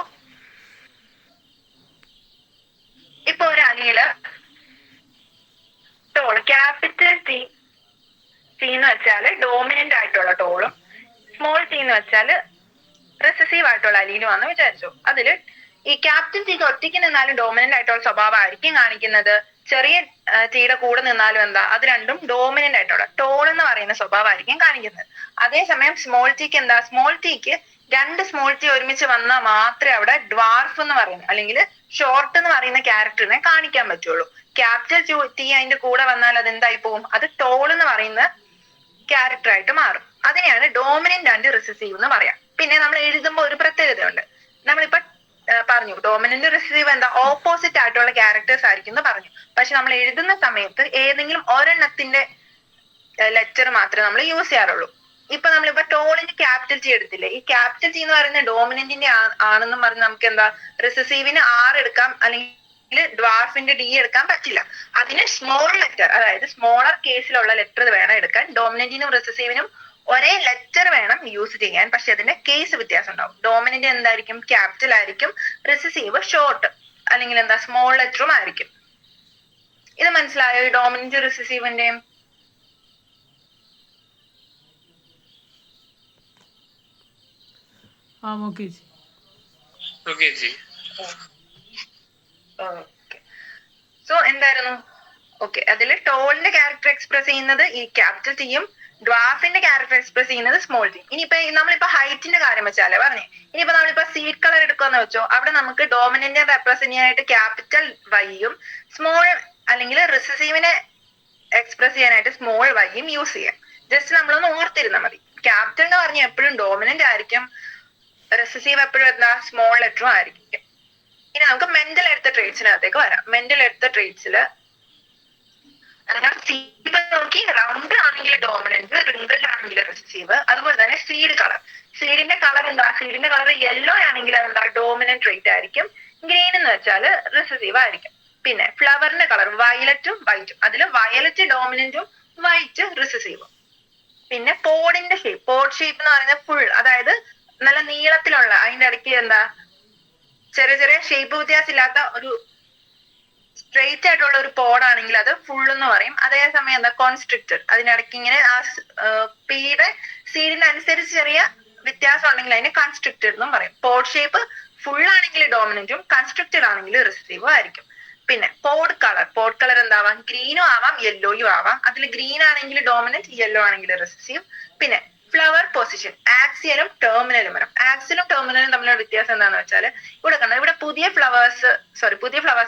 ഇപ്പൊ ഒരു അലീല് ടോൾ ക്യാപിറ്റൽ സി എന്ന് വെച്ചാല് ഡോമിനന്റ് ആയിട്ടുള്ള ടോളും സ്മോൾ സി എന്ന് വെച്ചാല് റിസസീവ് ആയിട്ടുള്ള അലീലുമാണെന്ന് വിചാരിച്ചു. അതില് ഈ ക്യാപിറ്റൽ സിക്ക് ഒറ്റയ്ക്ക് നിന്നാലും ഡോമിനന്റ് ആയിട്ടുള്ള സ്വഭാവമായിരിക്കും കാണിക്കുന്നത്, ചെറിയ ടീയുടെ കൂടെ നിന്നാലും എന്താ അത് രണ്ടും ഡോമിനന്റ് ആയിട്ടുള്ള ടോൾ എന്ന് പറയുന്ന സ്വഭാവമായിരിക്കും കാണിക്കുന്നത്. അതേസമയം സ്മോൾ ടീക്ക് എന്താ, സ്മോൾ ടീക്ക് 2 സ്മോൾ ടീ ഒരുമിച്ച് വന്നാൽ മാത്രമേ അവിടെ ഡ്വാർഫ് എന്ന് പറയുന്ന അല്ലെങ്കിൽ ഷോർട്ട് എന്ന് പറയുന്ന ക്യാരക്ടറിനെ കാണിക്കാൻ പറ്റുള്ളൂ. ക്യാപിറ്റൽ ടീ അതിന്റെ കൂടെ വന്നാൽ അത് എന്തായി പോകും, അത് ടോൾ എന്ന് പറയുന്ന ക്യാരക്ടർ ആയിട്ട് മാറും. അതിനെയാണ് ഡോമിനന്റ് ആൻഡ് റിസസീവ് എന്ന് പറയാം. പിന്നെ നമ്മൾ എഴുതുമ്പോൾ ഒരു പ്രത്യേകതയുണ്ട്, നമ്മളിപ്പോ പറഞ്ഞു ഡോമിനന്റ് റിസസീവ് എന്താ ഓപ്പോസിറ്റ് ആയിട്ടുള്ള ക്യാരക്ടേഴ്സ് ആയിരിക്കും എന്ന് പറഞ്ഞു. പക്ഷെ നമ്മൾ എഴുതുന്ന സമയത്ത് ഏതെങ്കിലും ഒരെണ്ണത്തിന്റെ ലെറ്റർ മാത്രമേ നമ്മൾ യൂസ് ചെയ്യാറുള്ളൂ. ഇപ്പൊ നമ്മളിപ്പോ ടോളിന്റെ ക്യാപിറ്റൽ ടി എടുത്തില്ലേ, ഈ ക്യാപിറ്റൽ ടി എന്ന് പറയുന്നത് ഡോമിനന്റിന്റെ ആണെന്നും പറഞ്ഞ് നമുക്ക് എന്താ റിസസീവിന് R എടുക്കാം, അല്ലെങ്കിൽ ഡ്വാർഫിന്റെ D എടുക്കാൻ പറ്റില്ല. അതിന് സ്മോൾ ലെറ്റർ, അതായത് സ്മോളർ കേസിലുള്ള ലെറ്റർ വേണം എടുക്കാൻ. ഡോമിനന്റിനും റിസസീവിനും ഒരേ ലെറ്റർ വേണം യൂസ് ചെയ്യാൻ, പക്ഷെ അതിന്റെ കേസ് വ്യത്യാസം ഉണ്ടാവും. ഡോമിനന്റ് എന്തായിരിക്കും, ക്യാപിറ്റൽ ആയിരിക്കും, റിസസീവ് ഷോർട്ട് അല്ലെങ്കിൽ എന്താ സ്മോൾ ലെറ്ററും ആയിരിക്കും. ഇത് മനസ്സിലായോ ഈ ഡോമിനന്റ് റിസസീവിന്റെയും? സോ എന്തായിരുന്നു, ഓക്കെ, അതിൽ ടോളിന്റെ ക്യാരക്ടർ എക്സ്പ്രസ് ചെയ്യുന്നത് ഈ ക്യാപിറ്റൽ ടിയും ഡ്വാർഫിന്റെ ക്യാരക്ടർ എക്സ്പ്രസ് ചെയ്യുന്നത് സ്മോൾ ടി. ഇനിയിപ്പോ നമ്മളിപ്പോ ഹൈറ്റിന്റെ കാര്യം വെച്ചാലേ പറഞ്ഞേ, ഇനിയിപ്പോ നമ്മളിപ്പോ സീഡ് കളർ എടുക്കുമെന്ന് വെച്ചോ, അവിടെ നമുക്ക് ഡോമിനന്റിനെ റെപ്രസെന്റ് ചെയ്യാനായിട്ട് ക്യാപിറ്റൽ വൈയും സ്മോൾ അല്ലെങ്കിൽ റിസസീവിനെ എക്സ്പ്രസ് ചെയ്യാനായിട്ട് സ്മോൾ വൈയും യൂസ് ചെയ്യാം. ജസ്റ്റ് നമ്മളൊന്ന് ഓർത്തിരുന്നാൽ മതി. ക്യാപിറ്റൽ എന്ന് പറഞ്ഞാൽ എപ്പോഴും ഡോമിനന്റ് ആയിരിക്കും, റിസസീവ് എപ്പോഴും എന്താ സ്മോൾ ലെറ്ററും ആയിരിക്കും. ഇനി നമുക്ക് മെന്റൽ എടുത്ത ട്രേറ്റ്സിനകത്തേക്ക് വരാം. മെന്റൽ എടുത്ത ട്രേറ്റ്സില് നോക്കി റൗണ്ട് ആണെങ്കിൽ ഡോമിനന്റ്, റിങ്കിൾഡ് ആണെങ്കിൽ റിസസീവ്. അതുപോലെ തന്നെ സീഡ് കളർ, സീഡിന്റെ കളർ എന്താ, സീഡിന്റെ കളർ യെല്ലോ ആണെങ്കിൽ അതെന്താ ഡോമിനന്റ് ട്രേറ്റ് ആയിരിക്കും, ഗ്രീൻ എന്ന് വെച്ചാല് റിസസീവ് ആയിരിക്കും. പിന്നെ ഫ്ലവറിന്റെ കളർ വയലറ്റും വൈറ്റും, അതിൽ വയലറ്റ് ഡോമിനന്റും വൈറ്റ് റിസസീവും. പിന്നെ പോഡിന്റെ ഷേപ്പ്, പോഡ് ഷേപ്പ് എന്ന് പറയുന്നത് ഫുൾ, അതായത് നല്ല നീളത്തിലുള്ള, അതിന്റെ ഇടയ്ക്ക് എന്താ ചെറിയ ചെറിയ ഷേപ്പ് വ്യത്യാസം ഇല്ലാത്ത ഒരു സ്ട്രെയിറ്റ് ആയിട്ടുള്ള ഒരു പോഡാണെങ്കിൽ അത് ഫുൾ എന്ന് പറയും. അതേസമയം എന്താ കോൺസ്ട്രിക്റ്റഡ്, അതിനിടയ്ക്ക് ഇങ്ങനെ ആ പീയുടെ സീഡിന് അനുസരിച്ച് ചെറിയ വ്യത്യാസം ഉണ്ടെങ്കിൽ അതിന് കൺസ്ട്രിക്റ്റഡ് എന്നും പറയും. പോഡ് ഷേപ്പ് ഫുൾ ആണെങ്കിൽ ഡോമിനന്റും കൺസ്ട്രിക്റ്റഡ് ആണെങ്കിൽ റിസസീവും ആയിരിക്കും. പിന്നെ പോഡ് കളർ എന്താവാം, ഗ്രീനും ആവാം യെല്ലോയും ആവാം. അതിൽ ഗ്രീൻ ആണെങ്കിൽ ഡോമിനന്റ്, യെല്ലോ ആണെങ്കിൽ റിസസീവ്. പിന്നെ ഫ്ലവർ പൊസിഷൻ, ആക്സിയലും ടെർമിനലും വരും. ആക്സിയലും ടെർമിനലും തമ്മിലുള്ള വ്യത്യാസം എന്താണെന്ന് വെച്ചാൽ ഇവിടെ കണ്ടോ, ഇവിടെ പുതിയ ഫ്ലവേഴ്സ്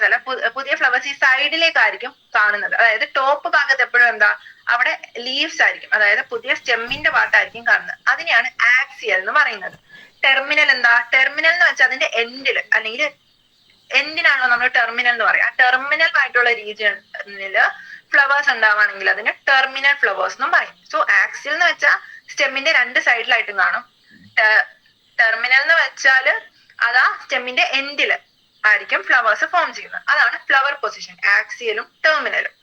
അല്ല, പുതിയ ഫ്ലവേഴ്സ് ഈ സൈഡിലേക്കായിരിക്കും കാണുന്നത്. അതായത് ടോപ്പ് ഭാഗത്ത് എപ്പോഴും എന്താ അവിടെ ലീവ്സ് ആയിരിക്കും, അതായത് പുതിയ സ്റ്റെമ്മിന്റെ പാർട്ടായിരിക്കും കാണുന്നത്. അതിനെയാണ് ആക്സിയൽ എന്ന് പറയുന്നത്. ടെർമിനൽ എന്ന് വെച്ചാൽ അതിന്റെ എൻഡില് അല്ലെങ്കിൽ എന്തിനാണോ നമ്മൾ ടെർമിനൽ എന്ന് പറയാം, ആ ടെർമിനൽ ആയിട്ടുള്ള റീജിയനില് ഫ്ലവേഴ്സ് ഉണ്ടാവുകയാണെങ്കിൽ അതിന് ടെർമിനൽ ഫ്ലവേഴ്സ് എന്നും പറയും. സോ ആക്സിൽ എന്ന് വെച്ചാൽ സ്റ്റെമ്മിന്റെ രണ്ട് സൈഡിലായിട്ടും കാണും. ടെർമിനൽ എന്ന് വെച്ചാല് അതാ സ്റ്റെമ്മിന്റെ എൻഡില് ആയിരിക്കും ഫ്ലവേഴ്സ് ഫോം ചെയ്യുന്നത്. അതാണ് ഫ്ലവർ പൊസിഷൻ, ആക്സിയലും ടെർമിനലും.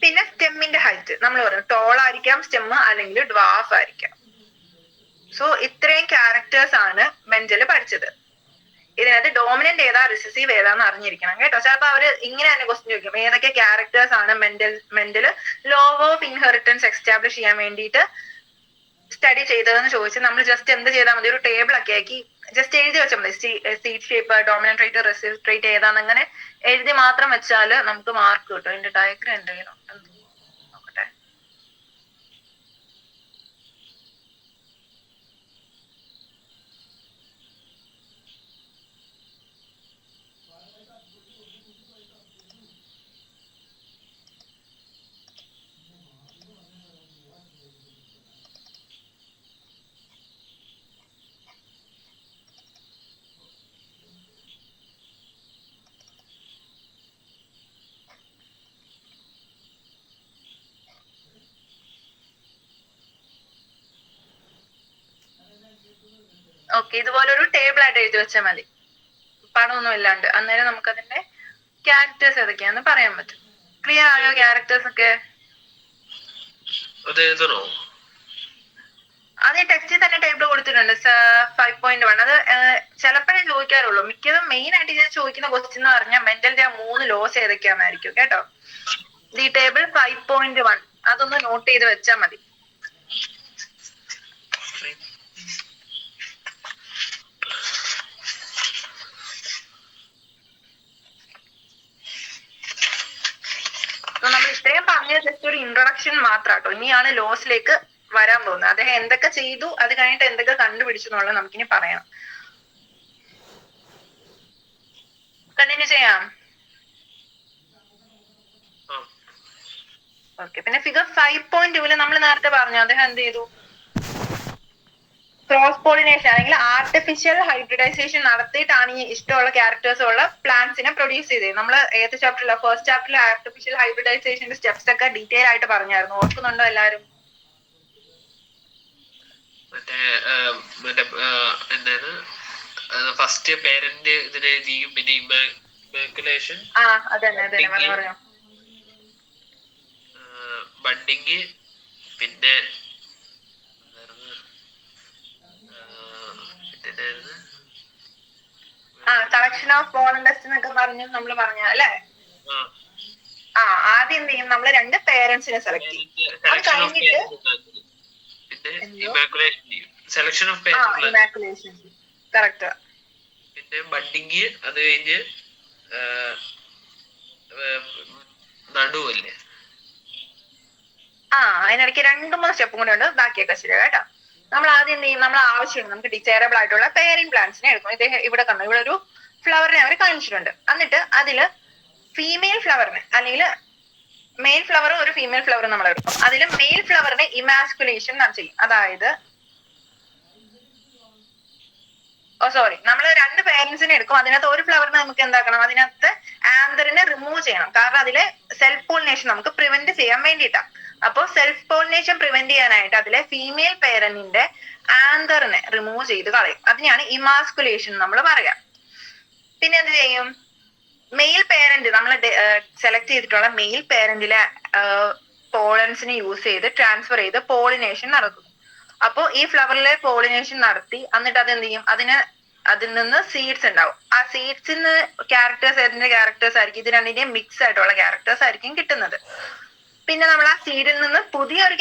പിന്നെ സ്റ്റെമ്മിന്റെ ഹൈറ്റ് നമ്മൾ പറയും ടോൾ ആയിരിക്കാം സ്റ്റെം, അല്ലെങ്കിൽ ഡ്വാഫ് ആയിരിക്കാം. സോ ഇത്രയും ക്യാരക്ടേഴ്സ് ആണ് മെന്റല് പഠിച്ചത്. ഇതിനകത്ത് ഡോമിനന്റ് ഏതാ റിസസീവ് ഏതാന്ന് അറിഞ്ഞിരിക്കണം കേട്ടോ. ചിലപ്പോ അവര് ഇങ്ങനെ തന്നെ ക്വസ്റ്റ്യൻ ചോദിക്കും, ഏതൊക്കെ ക്യാരക്ടേഴ്സ് ആണ് Mendel law of inheritance establish ചെയ്യാൻ വേണ്ടിയിട്ട് സ്റ്റഡി ചെയ്തതെന്ന് ചോദിച്ച് നമ്മൾ ജസ്റ്റ് എന്ത് ചെയ്താൽ മതി, ഒരു ടേബിൾ ഒക്കെ ആക്കി ജസ്റ്റ് എഴുതി വെച്ചാൽ മതി. Seed shape, dominant trait, receive trait ഏതാന്ന് അങ്ങനെ എഴുതി മാത്രം വെച്ചാൽ നമുക്ക് മാർക്ക് കിട്ടും. ഇതിന്റെ ഡയഗ്രം എന്തെങ്കിലും നോക്കട്ടെ. ഓക്കെ, ഇതുപോലൊരു ടേബിൾ ആയിട്ട് എഴുതി വെച്ചാൽ മതി, പടമൊന്നും ഇല്ലാണ്ട്. അന്നേരം നമുക്ക് അതിന്റെ ക്യാരക്ടേഴ്സ് ഏതൊക്കെയാന്ന് പറയാൻ പറ്റും. ക്ലിയർ ആയോ ക്യാരക്ടേഴ്സ് ഒക്കെ? അത് ടെക്സ്റ്റിൽ തന്നെ ടേബിൾ കൊടുത്തിട്ടുണ്ട് 5.1. അത് ചിലപ്പോഴേ ചോദിക്കാറുള്ളൂ. മിക്കതും മെയിൻ ആയിട്ട് ഞാൻ ചോദിക്കുന്ന ക്വസ്റ്റ്യൻ എന്ന് പറഞ്ഞാൽ മെന്റലിന്റെ ആ 3 ലോസ് ഏതൊക്കെയാണെന്നായിരിക്കും കേട്ടോ. ഈ ടേബിൾ 5.1 അതൊന്ന് നോട്ട് ചെയ്ത് വെച്ചാൽ മതി. നമ്മൾ ഇത്രയും പറഞ്ഞത് ജസ്റ്റ് ഒരു ഇൻട്രൊഡക്ഷൻ മാത്രം കേട്ടോ. ഇനിയാണ് ലോസിലേക്ക് വരാൻ പോകുന്നത്. അദ്ദേഹം എന്തൊക്കെ ചെയ്തു, അത് കഴിഞ്ഞിട്ട് എന്തൊക്കെ കണ്ടുപിടിച്ചു എന്നുള്ളത് നമുക്കിനി പറയാം. കണ്ടിന്യൂ ചെയ്യാം. ഓക്കെ, പിന്നെ ഫിഗർ 5.2 നമ്മൾ നേരത്തെ പറഞ്ഞു അദ്ദേഹം എന്ത് ചെയ്തു, ക്രോസ് പോളിനേഷൻ അല്ലെങ്കിൽ ആർട്ടിഫിഷ്യൽ ഹൈബ്രിഡൈസേഷൻ നടത്തിയിട്ടാണ് ഈ ഇഷ്ടമുള്ള ക്യാരക്ടേഴ്സ് ഉള്ള പ്ലാന്റ്സിനെ പ്രൊഡ്യൂസ് ചെയ്തത്. നമ്മൾ ഏത് ചാപ്റ്ററില, ഫസ്റ്റ് ചാപ്റ്ററിൽ ആർട്ടിഫിഷ്യൽ ഹൈബ്രിഡൈസേഷന്റെ സ്റ്റെപ്സ് ഒക്കെ ഡീറ്റെയിൽ ആയിട്ട് പറഞ്ഞായിരുന്നു. ഓർക്കുന്നുണ്ടോ എല്ലാരും? ഫസ്റ്റ് പേരന്റ് ഇതിനെ ചെയ്യും, പിന്നെ ഇമാക്കുലേഷൻ, അതന്നെ പറഞ്ഞു, ബഡിങ്, പിന്നെ കളക്ഷൻ ഓഫ് പോളൻ ഡസ്റ്റ് എന്നൊക്കെ പറഞ്ഞു നമ്മൾ പറഞ്ഞ അല്ലേ. ആദ്യം എന്ത് ചെയ്യും, നമ്മള് 2 പേരൻസിനെ സെലക്ട് ചെയ്യും. അത് കഴിഞ്ഞിട്ട് ഇമാക്കുലേഷൻ, കറക്റ്റ്. പിന്നെ ബഡിങ്, അത് കഴിഞ്ഞ് നടുവല്ലേ. അതിനിടയ്ക്ക് 2-3 സ്റ്റെപ്പും കൂടെ ഉണ്ട്, ബാക്കിയൊക്കെ ശരിയാ കേട്ടോ. നമ്മൾ ആദ്യം എന്ത് ചെയ്യും, നമ്മൾ ആവശ്യമുണ്ട് നമുക്ക് ഡിസൈറബിൾ ആയിട്ടുള്ള പേരിങ് പ്ലാന്റ്സിനെ എടുക്കും. ഇദ്ദേഹം ഇവിടെ കണ്ടു, ഇവിടെ ഒരു ഫ്ലവറിനെ അവർ കാണിച്ചിട്ടുണ്ട്. എന്നിട്ട് അതില് ഫീമെയിൽ ഫ്ലവറിന് അല്ലെങ്കിൽ മെയിൽ ഫ്ലവറും ഒരു ഫീമെയിൽ ഫ്ലവറും നമ്മൾ എടുക്കും. അതിൽ മെയിൽ ഫ്ലവറിനെ ഇമാസ്കുലേഷൻ നാം ചെയ്യും. അതായത് നമ്മൾ 2 പേരൻസിനെ എടുക്കും. അതിനകത്ത് ഒരു ഫ്ലവറിനെ നമുക്ക് എന്താക്കണം, അതിനകത്ത് ആന്തറിനെ റിമൂവ് ചെയ്യണം. കാരണം അതിലെ സെൽഫ് പോളിനേഷൻ നമുക്ക് പ്രിവെന്റ് ചെയ്യാൻ വേണ്ടിയിട്ടാണ്. അപ്പൊ സെൽഫ് പോളിനേഷൻ പ്രിവെന്റ് ചെയ്യാനായിട്ട് അതിലെ ഫീമെയിൽ പേരന്റിന്റെ ആന്തറിനെ റിമൂവ് ചെയ്ത് കളയും. അതിനെയാണ് ഇമാസ്കുലേഷൻ നമ്മൾ പറയാം. പിന്നെ എന്ത് ചെയ്യും, മെയിൽ പേരന്റ് നമ്മൾ സെലക്ട് ചെയ്തിട്ടുള്ള മെയിൽ പേരന്റിലെ പോളൻസിനെ യൂസ് ചെയ്ത് ട്രാൻസ്ഫർ ചെയ്ത് പോളിനേഷൻ നടത്തുന്നു. അപ്പോൾ ഈ ഫ്ലവറിലെ പോളിനേഷൻ നടത്തി എന്നിട്ട് അത് എന്ത് ചെയ്യും, അതിൽ നിന്ന് സീഡ്സ് ഉണ്ടാവും. ആ സീഡ്സിന് ക്യാരക്ടേഴ്സ് ഏതിന്റെ ക്യാരക്ടേഴ്സ് ആയിരിക്കും, ഇത് രണ്ടിന്റെയും മിക്സ് ആയിട്ടുള്ള ക്യാരക്ടേഴ്സ് ആയിരിക്കും കിട്ടുന്നത്. പിന്നെ നമ്മൾ ആ സീഡിൽ നിന്ന് പുതിയൊരു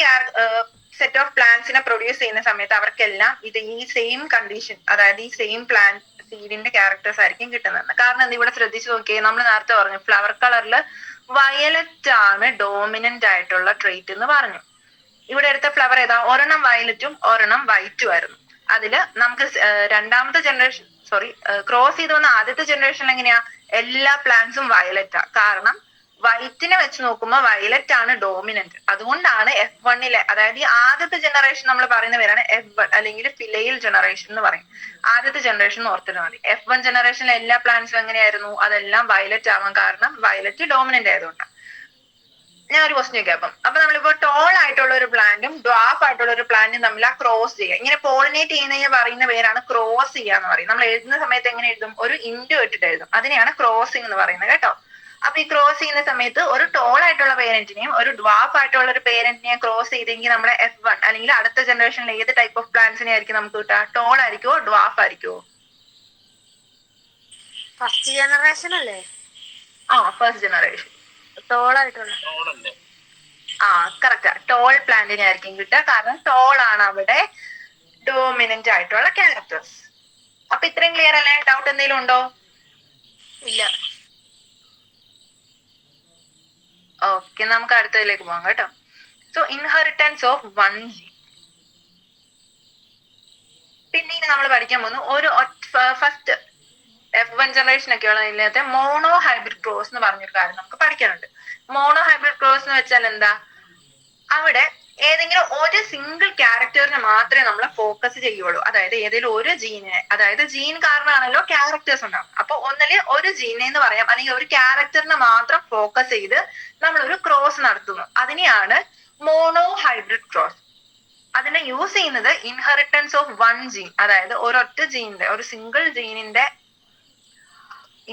സെറ്റ് ഓഫ് പ്ലാന്റ്സിനെ പ്രൊഡ്യൂസ് ചെയ്യുന്ന സമയത്ത് അവർക്കെല്ലാം ഇത് ഈ സെയിം കണ്ടീഷൻ, അതായത് ഈ സെയിം പ്ലാന്റ് സീഡിന്റെ ക്യാരക്ടേഴ്സ് ആയിരിക്കും കിട്ടുന്നത്. കാരണം എന്താ, ഇവിടെ ശ്രദ്ധിച്ചു നോക്കിയേ, നമ്മൾ നേരത്തെ പറഞ്ഞു ഫ്ലവർ കളറിൽ വയലറ്റ് ആണ് ഡോമിനന്റ് ആയിട്ടുള്ള ട്രെയ്റ്റ് എന്ന് പറഞ്ഞു. ഇവിടെ എടുത്ത ഫ്ലവർ ഏതാ, ഒരെണ്ണം വയലറ്റും ഒരെണ്ണം വൈറ്റും ആയിരുന്നു. അതില് നമുക്ക് രണ്ടാമത്തെ ജനറേഷൻ ക്രോസ് ചെയ്ത് വന്ന ആദ്യത്തെ ജനറേഷനിൽ എങ്ങനെയാ, എല്ലാ പ്ലാന്റ്സും വയലറ്റാ. കാരണം വൈറ്റിനെ വെച്ച് നോക്കുമ്പോൾ വയലറ്റ് ആണ് ഡോമിനന്റ്. അതുകൊണ്ടാണ് F1-ലെ, അതായത് ഈ ആദ്യത്തെ ജനറേഷൻ നമ്മൾ പറയുന്ന പേരാണ് F1 അല്ലെങ്കിൽ ഫിലയിൽ ജനറേഷൻ എന്ന് പറയും. ആദ്യത്തെ ജനറേഷൻ ഓർത്തിട്ട് മതി. F1 ജനറേഷനിലെ എല്ലാ പ്ലാന്റ്സും എങ്ങനെയായിരുന്നു, അതെല്ലാം വയലറ്റ് ആവാൻ കാരണം വയലറ്റ് ഡോമിനന്റ് ആയതുകൊണ്ടാണ്. ഞാൻ ഒരു ക്വസ്റ്റ്യൻ ചോദിക്കാം. അപ്പൊ നമ്മളിപ്പോ ടോൾ ആയിട്ടുള്ള ഒരു പ്ലാന്റും ഡ്വാഫ് ആയിട്ടുള്ള ഒരു പ്ലാന്റും തമ്മിൽ ആ ക്രോസ് ചെയ്യുക, ഇങ്ങനെ പോളിനേറ്റ് ചെയ്യുന്നതിന് പറയുന്ന പേരാണ് ക്രോസ് ചെയ്യുക എന്ന് പറയും. നമ്മൾ എഴുതുന്ന സമയത്ത് എങ്ങനെ എഴുതും, ഒരു ഇൻഡു ഇട്ടിട്ട് എഴുതും. അതിനെയാണ് ക്രോസിംഗ് എന്ന് പറയുന്നത് കേട്ടോ. അപ്പൊ ഈ ക്രോസ് ചെയ്യുന്ന സമയത്ത് ഒരു ടോൾ ആയിട്ടുള്ള പേരന്റിനെയും ഒരു ഡ്വാഫ് ആയിട്ടുള്ള ഒരു പേരന്റിനെയും ക്രോസ് ചെയ്തെങ്കിൽ നമ്മുടെ F1 അല്ലെങ്കിൽ അടുത്ത ജനറേഷനിൽ ഏത് ടൈപ്പ് ഓഫ് പ്ലാന്റ്സിനെ ആയിരിക്കും നമുക്ക് കിട്ടുക, ടോൾ ആയിരിക്കുമോ ഡ്വാഫ് ആയിരിക്കുമോ? ഫസ്റ്റ് ജനറേഷൻ അല്ലേ? ഫസ്റ്റ് ജനറേഷൻ ടോളായിട്ടുള്ള. കറക്റ്റാ, ടോൾ പ്ലാന്റിനെ ആയിരിക്കും കിട്ടുക. കാരണം ടോൾ ആണ് അവിടെ ഡോമിനന്റ് ആയിട്ടുള്ള ക്യാരക്ടേഴ്സ്. അപ്പൊ ഇത്രയും ക്ലിയർ അല്ലേ? ഡൗട്ട് എന്തെങ്കിലും ഉണ്ടോ? ഇല്ല. ഓക്കെ, നമുക്ക് അടുത്തതിലേക്ക് പോകാം കേട്ടോ. So inheritance of 1 gene. പിന്നീട് നമ്മൾ പഠിക്കാൻ പോകുന്നു ഒരു ഫസ്റ്റ് F1 ജനറേഷൻ ഒക്കെയുള്ള ഇതിനകത്തെ മോണോ ഹൈബ്രിഡ് ക്രോസ് എന്ന് പറഞ്ഞൊരു കാര്യം നമുക്ക് പഠിക്കാനുണ്ട്. മോണോ ഹൈബ്രിഡ് ക്രോസ് എന്ന് വെച്ചാൽ എന്താ, അവിടെ ഏതെങ്കിലും ഒരു സിംഗിൾ ക്യാരക്ടറിനെ മാത്രമേ നമ്മൾ ഫോക്കസ് ചെയ്യുള്ളൂ. അതായത് ഏതെങ്കിലും ഒരു ജീനിനെ, അതായത് ജീൻ കാരണമാണല്ലോ ക്യാരക്ടേഴ്സ് ഉണ്ടാവും. അപ്പൊ ഒന്നില് ഒരു ജീനെ എന്ന് പറയാം, അല്ലെങ്കിൽ ഒരു ക്യാരക്ടറിനെ മാത്രം ഫോക്കസ് ചെയ്ത് നമ്മളൊരു ക്രോസ് നടത്തുന്നു. അതിനെയാണ് മോണോ ഹൈബ്രിഡ് ക്രോസ്. അതിനെ യൂസ് ചെയ്യുന്നത് ഇൻഹെറിറ്റൻസ് ഓഫ് 1 ജീൻ, അതായത് ഒരൊറ്റ ജീനിന്റെ, ഒരു സിംഗിൾ ജീനിന്റെ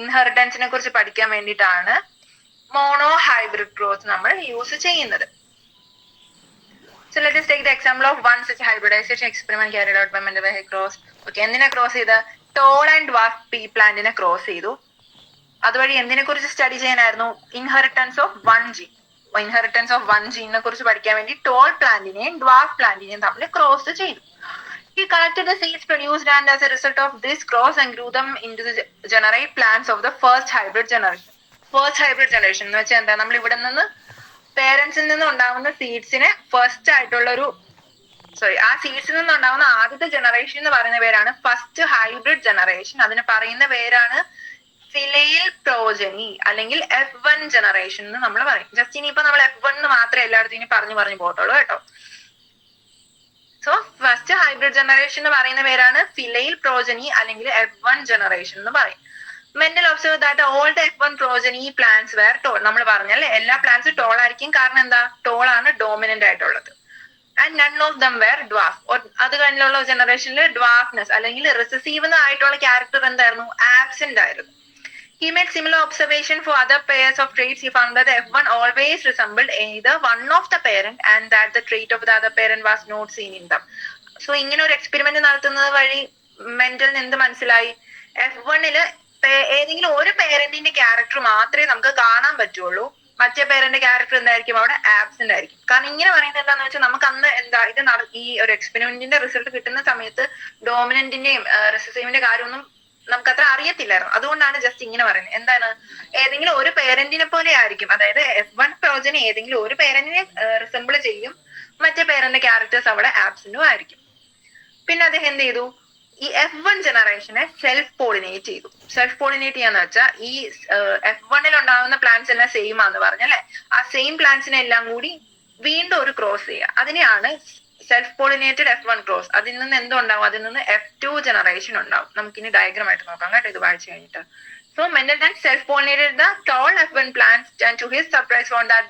ഇൻഹെറിറ്റൻസിനെ കുറിച്ച് പഠിക്കാൻ വേണ്ടിയിട്ടാണ് മോണോ ഹൈബ്രിഡ് ക്രോസ് നമ്മൾ യൂസ് ചെയ്യുന്നത്. So let us take the example of one such hybridization experiment carried out by Mendel cross. Okay, എന്തിനെ ക്രോസ് ചെയ്ത്, ടോൾ ആൻഡ് ഡ്വാഫ് പീ പ്ലാന്റിനെ ക്രോസ് ചെയ്തു. അതുവഴി എന്തിനെ കുറിച്ച് സ്റ്റഡി ചെയ്യാനായിരുന്നു, inheritance of 1 gene. Inheritance of 1 ജീനിനെ കുറിച്ച് പഠിക്കാൻ വേണ്ടി ടോൾ പ്ലാന്റിനെയും ഡ്വാഫ് പ്ലാന്റിനെയും തമ്മിൽ ക്രോസ് ചെയ്തു. He collected the seeds produced and as a result of this cross and grew them into the generate plants of the first hybrid generation. First hybrid generation എന്ന് വെച്ചാൽ എന്താ, നമ്മൾ ഇവിടെ നിന്ന് പേരൻസിൽ നിന്ന് ഉണ്ടാവുന്ന സീഡ്സിനെ ഫസ്റ്റ് ആയിട്ടുള്ള ആ സീഡ്സിൽ നിന്ന് ഉണ്ടാവുന്ന ആദ്യത്തെ ജനറേഷൻ എന്ന് പറയുന്ന പേരാണ് ഫസ്റ്റ് ഹൈബ്രിഡ് ജനറേഷൻ. അതിന് പറയുന്ന പേരാണ് ഫിലയിൽ പ്രോജനി അല്ലെങ്കിൽ F1 ജനറേഷൻ എന്ന് നമ്മൾ പറയും. ജസ്റ്റ് ഇനിയിപ്പോ നമ്മൾ F1 എന്ന് മാത്രമേ എല്ലായിടത്തും ഇനി പറഞ്ഞു പോട്ടുള്ളൂ കേട്ടോ. സോ ഫസ്റ്റ് ഹൈബ്രിഡ് ജനറേഷൻ എന്ന് പറയുന്ന പേരാണ് ഫിലയിൽ പ്രോജനി അല്ലെങ്കിൽ F1 ജനറേഷൻ എന്ന് പറയും. Mendel observed that all the F1 progeny plants were tall. നമ്മൾ പറഞ്ഞല്ലേ എല്ലാ പ്ലാന്റ്സും ടോൾ ആയിരിക്കും. കാരണം എന്താ, ടോൾ ആണ് ഡോമിനന്റ് ആയിട്ടുള്ളത്. And none of them were dwarf. അത് കഴിഞ്ഞുള്ള ജനറേഷനിൽ ഡ്വാഫ്നെസ് അല്ലെങ്കിൽ റിസസീവ് ആയിട്ടുള്ള ക്യാരക്ടർ എന്തായിരുന്നു, ആബ്സെന്റ് ആയിരുന്നു. He made similar observation for other pairs of traits. He found that the F1 always resembled either one of the parent and that the trait of the other parent was not seen in them. So ഇങ്ങനെ ഒരു experiment നടത്തുന്നത് വഴി മെന്റലിന് എന്ത് മനസ്സിലായി, F1-ല് ഏതെങ്കിലും ഒരു പേരന്റിന്റെ character മാത്രമേ നമുക്ക് കാണാൻ പറ്റുള്ളൂ, മറ്റേ പേരന്റ് ക്യാരക്ടർ എന്തായിരിക്കും അവിടെ ആബ്സെന്റ് ആയിരിക്കും. കാരണം ഇങ്ങനെ പറയുന്നത് എന്താന്ന് വെച്ചാൽ നമുക്ക് അന്ന് എന്താ ഈ ഒരു എക്സ്പെരിമെന്റിന്റെ റിസൾട്ട് കിട്ടുന്ന സമയത്ത് ഡോമിനന്റിന്റെയും റിസസീവിന്റെ കാര്യമൊന്നും നമുക്ക് അത്ര അറിയത്തില്ലായിരുന്നു. അതുകൊണ്ടാണ് ജസ്റ്റ് ഇങ്ങനെ പറയുന്നത്. എന്താണ്, ഏതെങ്കിലും ഒരു പേരന്റിനെ പോലെ ആയിരിക്കും, അതായത് F1 പ്രോജനി ഏതെങ്കിലും ഒരു പേരന്റിനെ റിസംബിൾ ചെയ്യും, മറ്റേ പേരന്റ് ക്യാരക്ടേഴ്സ് അവിടെ ആബ്സെന്റും ആയിരിക്കും. പിന്നെ അദ്ദേഹം എന്ത് ചെയ്തു, ഈ F1 ജനറേഷനെ സെൽഫ് പോളിനേറ്റ് ചെയ്തു. സെൽഫ് പോളിനേറ്റ് ചെയ്യാന്ന് വെച്ചാൽ ഈ F1-ൽ ഉണ്ടാകുന്ന പ്ലാന്റ്സ് എല്ലാം സെയിം ആന്ന് പറഞ്ഞല്ലേ, ആ സെയിം പ്ലാന്റ്സിനെ എല്ലാം കൂടി വീണ്ടും ഒരു ക്രോസ് ചെയ്യുക. അതിനെയാണ് സെൽഫ് പോളിനേറ്റഡ് F1 ക്രോസ്. അതിൽ നിന്ന് എന്തുണ്ടാവും, അതിൽ നിന്ന് F2 ജനറേഷൻ ഉണ്ടാവും. നമുക്കിനി ഡയഗ്രാം ആയിട്ട് നോക്കാം കേട്ടോ, ഇത് വായിച്ചു കഴിഞ്ഞിട്ട്. So Mendel then self-pollinated the tall F1 plants and to his surprise found that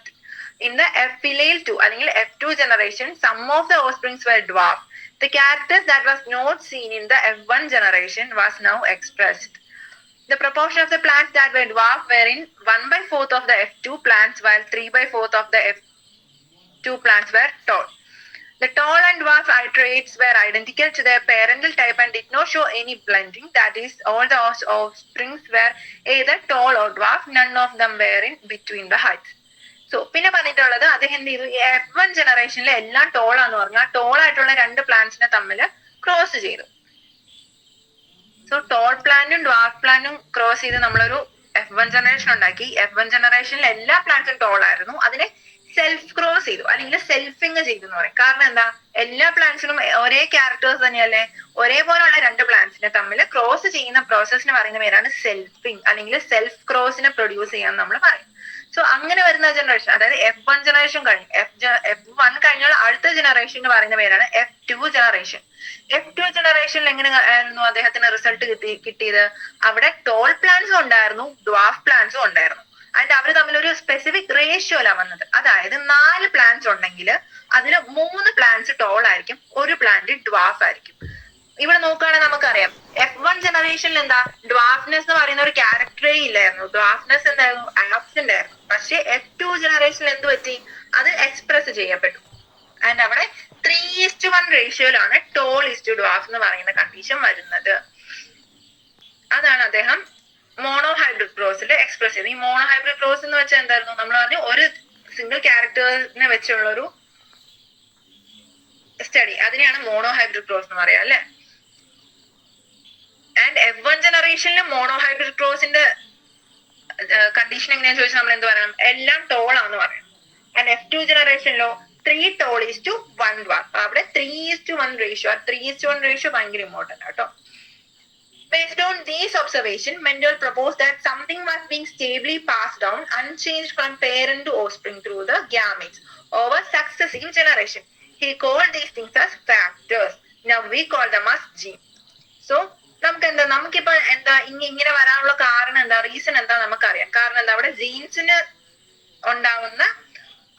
in the F-phylale 2 അല്ലെങ്കിൽ F2 generation some of the offsprings were dwarf. The characters that was not seen in the F1 generation was now expressed. The proportion of the plants that were dwarf were in 1/4 of the F2 plants while 3/4 of the two plants were tall. The tall and dwarf traits were identical to their parental type and did not show any blending. That is, all the offsprings were either tall or dwarf. None of them were in between the heights. So പിന്നെ പറഞ്ഞിട്ടുള്ളത് അദ്ദേഹം എന്ത് ചെയ്തു, F1 ജനറേഷനിലെ എല്ലാം toll ആന്ന് പറഞ്ഞാൽ toll ആയിട്ടുള്ള രണ്ട് പ്ലാന്റ്സിനെ തമ്മിൽ ക്രോസ് ചെയ്തു. സോ ടോൾ പ്ലാന്റും ഡ്വാർഫ് പ്ലാന്റും ക്രോസ് ചെയ്ത് നമ്മളൊരു F1 ജനറേഷൻ ഉണ്ടാക്കി. F1 ജനറേഷനിൽ എല്ലാ പ്ലാന്റ്സും ടോൾ ആയിരുന്നു. അതിനെ സെൽഫ് ക്രോസ് ചെയ്തു അല്ലെങ്കിൽ സെൽഫിങ് ചെയ്തു എന്ന് പറയും. കാരണം എന്താ, എല്ലാ പ്ലാന്റ്സിനും ഒരേ ക്യാരക്ടേഴ്സ് തന്നെയല്ലേ, ഒരേപോലുള്ള രണ്ട് പ്ലാന്റ്സിനെ തമ്മിൽ ക്രോസ് ചെയ്യുന്ന പ്രോസസ്സിന് പറയുന്ന പേരാണ് സെൽഫിങ് അല്ലെങ്കിൽ സെൽഫ് ക്രോസിനെ പ്രൊഡ്യൂസ് ചെയ്യാന്ന് നമ്മൾ പറയും. സോ അങ്ങനെ വരുന്ന ജനറേഷൻ, അതായത് F1 ജനറേഷൻ കഴിഞ്ഞു, F1 കഴിഞ്ഞാൽ അടുത്ത ജനറേഷൻ എന്ന് പറയുന്ന പേരാണ് F2 ജനറേഷൻ. F2 ജനറേഷനിൽ എങ്ങനെ ആയിരുന്നു അദ്ദേഹത്തിന് റിസൾട്ട് കിട്ടിയത്? അവിടെ ടോൾ പ്ലാന്റ്സും ഉണ്ടായിരുന്നു, ഡ്വാർഫ് പ്ലാന്റ്സും ഉണ്ടായിരുന്നു. ആൻഡ് അവർ തമ്മിൽ ഒരു സ്പെസിഫിക് റേഷ്യോയിലാണ് വന്നത്. അതായത് 4 പ്ലാന്റ്സ് ഉണ്ടെങ്കിൽ അതിൽ 3 പ്ലാന്റ്സ് ടോൾ ആയിരിക്കും, ഒരു പ്ലാന്റ് ഡ്വാർഫ് ആയിരിക്കും. ഇവിടെ നോക്കുകയാണെങ്കിൽ നമുക്കറിയാം F1 ജനറേഷനിൽ എന്താ, ഡ്വാർഫ്നെസ് എന്ന് പറയുന്ന ഒരു ക്യാരക്ടറേ ഇല്ലായിരുന്നു. ഡ്വാർഫ്നെസ് എന്തായിരുന്നു, ആബ്സെന്റ് ആയിരുന്നു. പക്ഷെ F2 ജനറേഷനിൽ എന്ത് പറ്റി, അത് എക്സ്പ്രസ് ചെയ്യപ്പെട്ടു. ആൻഡ് അവിടെ 3:1 റേഷ്യോയിലാണ് ടോൾ ഈസ് ടു ഡ്വാർഫ് എന്ന് പറയുന്ന കണ്ടീഷൻ വരുന്നത്. അതാണ് അദ്ദേഹം മോണോ ഹൈബ്രിഡ് ക്രോസിൽ എക്സ്പ്രസ് ചെയ്തത്. ഈ മോണോ ഹൈബ്രിഡ് ക്രോസ് എന്ന് വെച്ചാൽ എന്തായിരുന്നു, നമ്മൾ പറഞ്ഞു ഒരു സിംഗിൾ ക്യാരക്ടറിനെ വെച്ചുള്ള ഒരു സ്റ്റഡി, അതിനെയാണ് മോണോ ഹൈബ്രിഡ് ക്രോസ് എന്ന് പറയാം അല്ലെ. ആൻഡ് F1 ജനറേഷനിൽ മോണോ ഹൈബ്രിഡ് ക്രോസിന്റെ കണ്ടീഷൻ എങ്ങനെയാന്ന് ചോദിച്ചാൽ നമ്മൾ എന്ത് പറയണം, എല്ലാം ടോൾ ആണെന്ന് പറയണം. And F2 ജനറേഷനിലോ 3 tall is to 1 dwarf. അവിടെ 3:1 റേഷ്യോ, 3:1 റേഷ്യോ ഭയങ്കര ഇമ്പോർട്ടന്റ് ആട്ടോ. Based on these observations, Mendel proposed that something was being stably passed down unchanged from parent to offspring through the gametes over successive generation. He called these things as factors. Now we call them as genes. So നമുക്കിപ്പോ എന്താ ഇങ്ങനെ വരാനുള്ള കാരണം എന്താ, reason എന്താ നമുക്കറിയാം. കാരണം എന്താ, അവിടെ ജീൻസിന് ഉണ്ടാവുന്ന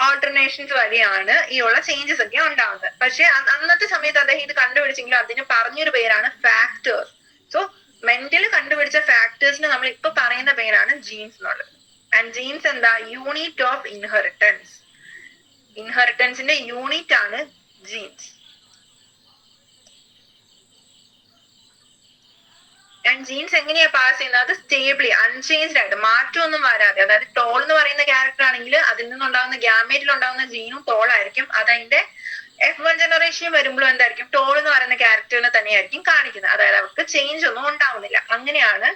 ഓൾട്ടർനേഷൻസ് വഴിയാണ് ഈ ഉള്ള ചേഞ്ചസ് ഒക്കെ ഉണ്ടാവുന്നത്. പക്ഷെ അന്നത്തെ സമയത്ത് അദ്ദേഹം ഇത് കണ്ടുപിടിച്ചെങ്കിലും അതിന് പറഞ്ഞൊരു പേരാണ് ഫാക്ടേഴ്സ്. സോ മെന്റൽ കണ്ടുപിടിച്ച ഫാക്ടേഴ്സിന് നമ്മൾ ഇപ്പൊ പറയുന്ന പേരാണ് ജീൻസ് എന്നുള്ളത്. ആൻഡ് ജീൻസ് എന്താ, യൂണിറ്റ് ഓഫ് ഇൻഹെറിറ്റൻസ്. ഇൻഹെറിറ്റൻസിന്റെ യൂണിറ്റ് ആണ് ജീൻസ്. ആൻഡ് ജീൻസ് എങ്ങനെയാ പാസ് ചെയ്യുന്നത്, അത് സ്റ്റേബിളി അൺചേഞ്ച്ഡ് ആയിട്ട് മാറ്റമൊന്നും വരാതെ, അതായത് ടോൾ എന്ന് പറയുന്ന ക്യാരക്ടർ ആണെങ്കിൽ അതിൽ നിന്നുണ്ടാകുന്ന ഗ്യാമേറ്റിൽ ഉണ്ടാകുന്ന ജീനും ടോൾ ആയിരിക്കും. അതതിന്റെ F1 ജനറേഷൻ വരുമ്പോഴും എന്തായിരിക്കും, ടോൾ എന്ന് പറയുന്ന ക്യാരക്ടറിനെ തന്നെയായിരിക്കും കാണിക്കുന്നത്. അതായത് അവർക്ക് ചേഞ്ച് ഒന്നും ഉണ്ടാവുന്നില്ല. അങ്ങനെയാണ്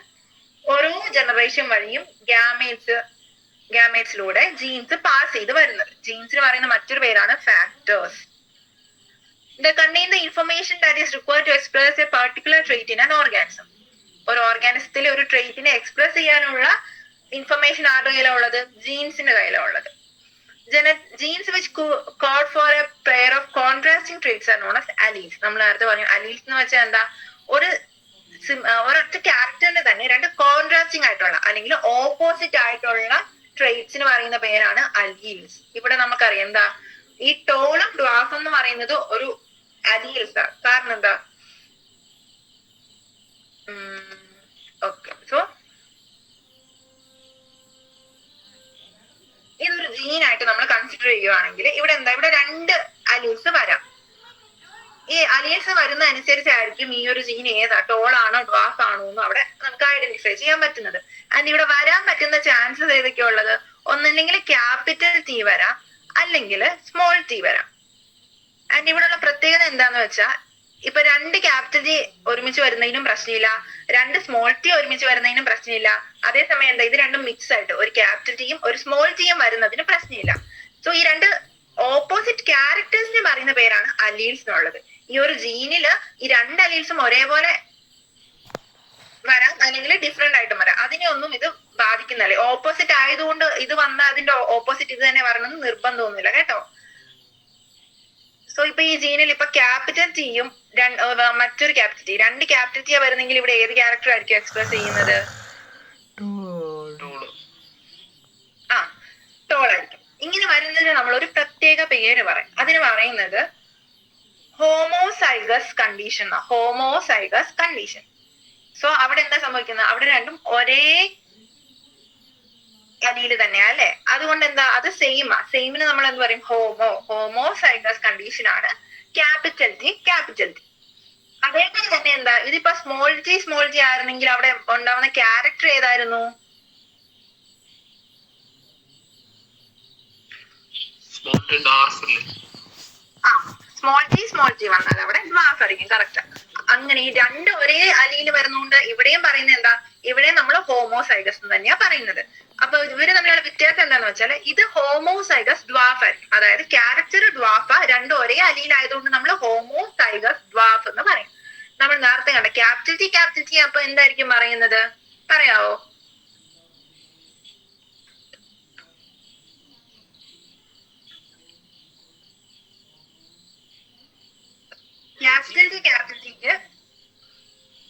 ഓരോ ജനറേഷൻ വഴിയും ഗ്യാമേറ്റ്സിലൂടെ ജീൻസ് പാസ് ചെയ്ത് വരുന്നത്. ജീൻസിന് പറയുന്ന മറ്റൊരു പേരാണ് factors. They contain the information that is required to express a particular trait in an organism. ഒരു ഓർഗാനിസത്തിലെ ഒരു ട്രെയ്റ്റിനെ എക്സ്പ്രസ് ചെയ്യാനുള്ള ഇൻഫർമേഷൻ ആരുടെ കയ്യിലാണ് ഉള്ളത്, ജീൻസിന്റെ കയ്യിലാണ് ഉള്ളത്. Genes which code for a pair of contrasting traits are known as alleles. നമ്മൾ നേരത്തെ പറഞ്ഞു അലീൽസ് എന്ന് വെച്ചാൽ എന്താ, ഒരൊറ്റ ക്യാരക്ടറിന് തന്നെ രണ്ട് കോൺട്രാസ്റ്റിംഗ് ആയിട്ടുള്ള അല്ലെങ്കിൽ ഓപ്പോസിറ്റ് ആയിട്ടുള്ള ട്രെയ്റ്റ്സിന് പറയുന്ന പേരാണ് അലീൽസ്. ഇവിടെ നമുക്കറിയാം എന്താ, ഈ ടോളും ഡ്വാർഫും എന്ന് പറയുന്നത് ഒരു അലീൽസ് ആണ്. കാരണം എന്താ, ഓക്കെ, സോ ഇതൊരു ജീനായിട്ട് നമ്മൾ കൺസിഡർ ചെയ്യുകയാണെങ്കിൽ ഇവിടെ എന്താ, ഇവിടെ 2 അലീൽസ് വരാം. ഈ അലീൽസ് വരുന്ന അനുസരിച്ചായിരിക്കും ഈ ഒരു ജീൻ ഏതാ, ടോൾ ആണോ ഡ്വാർഫ് ആണോ എന്ന് അവിടെ നമുക്ക് ഐഡന്റിഫൈ ചെയ്യാൻ പറ്റുന്നത്. ആൻഡ് ഇവിടെ വരാൻ പറ്റുന്ന ചാൻസസ് ഏതൊക്കെയാ ഉള്ളത്, ഒന്നില്ലെങ്കിൽ ക്യാപിറ്റൽ T വരാം, അല്ലെങ്കിൽ സ്മോൾ t വരാം. ആൻഡ് ഇവിടെയുള്ള പ്രത്യേകത എന്താന്ന് വെച്ചാൽ, ഇപ്പൊ 2 ക്യാപിറ്റൽ T ഒരുമിച്ച് വരുന്നതിനും പ്രശ്നമില്ല, 2 സ്മോൾ t ഒരുമിച്ച് വരുന്നതിനും പ്രശ്നമില്ല. അതേസമയം എന്താ, ഇത് രണ്ടും മിക്സ് ആയിട്ട് ഒരു ക്യാപിറ്റൽ ടിയും ഒരു സ്മോൾ ടിയും വരുന്നതിന് പ്രശ്നമില്ല. സോ ഈ 2 ഓപ്പോസിറ്റ് ക്യാരക്ടേഴ്സിന് പറയുന്ന പേരാണ് അലീൽസ് എന്നുള്ളത്. ഈ ഒരു ജീനില് ഈ 2 അലീൽസും ഒരേപോലെ വരാം, അല്ലെങ്കിൽ ഡിഫറെന്റ് ആയിട്ടും വരാം. അതിനെ ഒന്നും ഇത് ബാധിക്കുന്നല്ലേ. ഓപ്പോസിറ്റ് ആയതുകൊണ്ട് ഇത് വന്ന അതിന്റെ ഓപ്പോസിറ്റ് ഇത് തന്നെ വരണമെന്ന് നിർബന്ധമൊന്നുമില്ല കേട്ടോ. സോ ഇപ്പൊ ഈ ജീനിൽ ഇപ്പൊ ക്യാപിറ്റൽ ടിയും മറ്റൊരു ക്യാപിറ്റൽ ടി, 2 ക്യാപിറ്റൽ ടിയാ വരുന്നെങ്കിൽ ഇവിടെ ഏത് ക്യാരക്ടർ ആയിരിക്കും എക്സ്പ്രസ് ചെയ്യുന്നത്, ടോൾ ആയിരിക്കും. ഇങ്ങനെ വരുന്നതിന് നമ്മൾ ഒരു പ്രത്യേക പേര് പറയും. അതിന് പറയുന്നത് homozygous condition. Homozygous condition. So അവിടെ എന്താ സംഭവിക്കുന്നത്, അവിടെ രണ്ടും ഒരേ അലീല് തന്നെയാ അല്ലെ? അതുകൊണ്ട് എന്താ അത് സെയിമിന് നമ്മൾ എന്ത് പറയും? ഹോമോസൈഗസ് കണ്ടീഷൻ ആണ് ക്യാപിറ്റൽ ടി. അതേപോലെ തന്നെ എന്താ ഇതിപ്പോ സ്മോൾ ജി ആയിരുന്നെങ്കിൽ അവിടെ ഉണ്ടാവുന്ന ക്യാരക്ടർ ഏതായിരുന്നു? ആ സ്മോൾ ജി വന്നാൽ അവിടെ ഡ്വാർഫ് ആയിരിക്കും. കറക്റ്റ്. അങ്ങനെ ഈ രണ്ട് ഒരേ അലീല് വരുന്നോണ്ട് ഇവിടെയും പറയുന്നത് എന്താ? ഇവിടെ നമ്മൾ ഹോമോസൈഗസ് തന്നെയാ പറയുന്നത്. അപ്പൊ ഇവര് തമ്മിലുള്ള വ്യത്യാസം എന്താന്ന് വെച്ചാൽ ഇത് ഹോമോസൈഗസ് ഡ്വാർഫ് ആയിരിക്കും. അതായത് ക്യാരക്ടർ ഡ്വാർഫ, രണ്ടും ഒരേ അലീലായതുകൊണ്ട് നമ്മൾ ഹോമോസൈഗസ് ഡ്വാർഫ് എന്ന് പറയും. നമ്മൾ നേരത്തെ കണ്ട ക്യാപിറ്റൽ ടി അപ്പൊ എന്തായിരിക്കും പറയുന്നത്? പറയാവോ? ക്യാപിറ്റൽ ടിക്ക്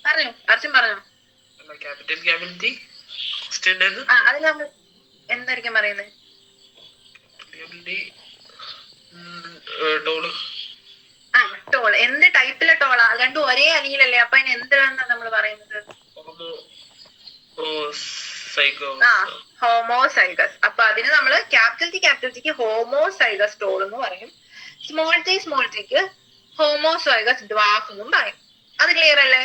പറഞ്ഞു അർജുൻ പറഞ്ഞു. അതിൽ നമ്മൾ എന്തായിരിക്കും പറയുന്നത്? ടോൾ. എന്ത് ടൈപ്പിലെ ടോളാ? രണ്ടും ഒരേ അലിയിലല്ലേ, അപ്പൊ അതിന് എന്താണെന്നാ നമ്മൾ പറയുന്നത്? ഹോമോസൈഗസ്. അപ്പൊ അതിന് നമ്മൾ ക്യാപിറ്റൽ ടിക്ക് ഹോമോസൈഗസ് ടോൾ എന്ന് പറയും. സ്മോൾ ടിക്ക് ഹോമോസൈഗസ് ഡ്വാർഫ് എന്നും പറയും. അത് ക്ലിയർ അല്ലേ?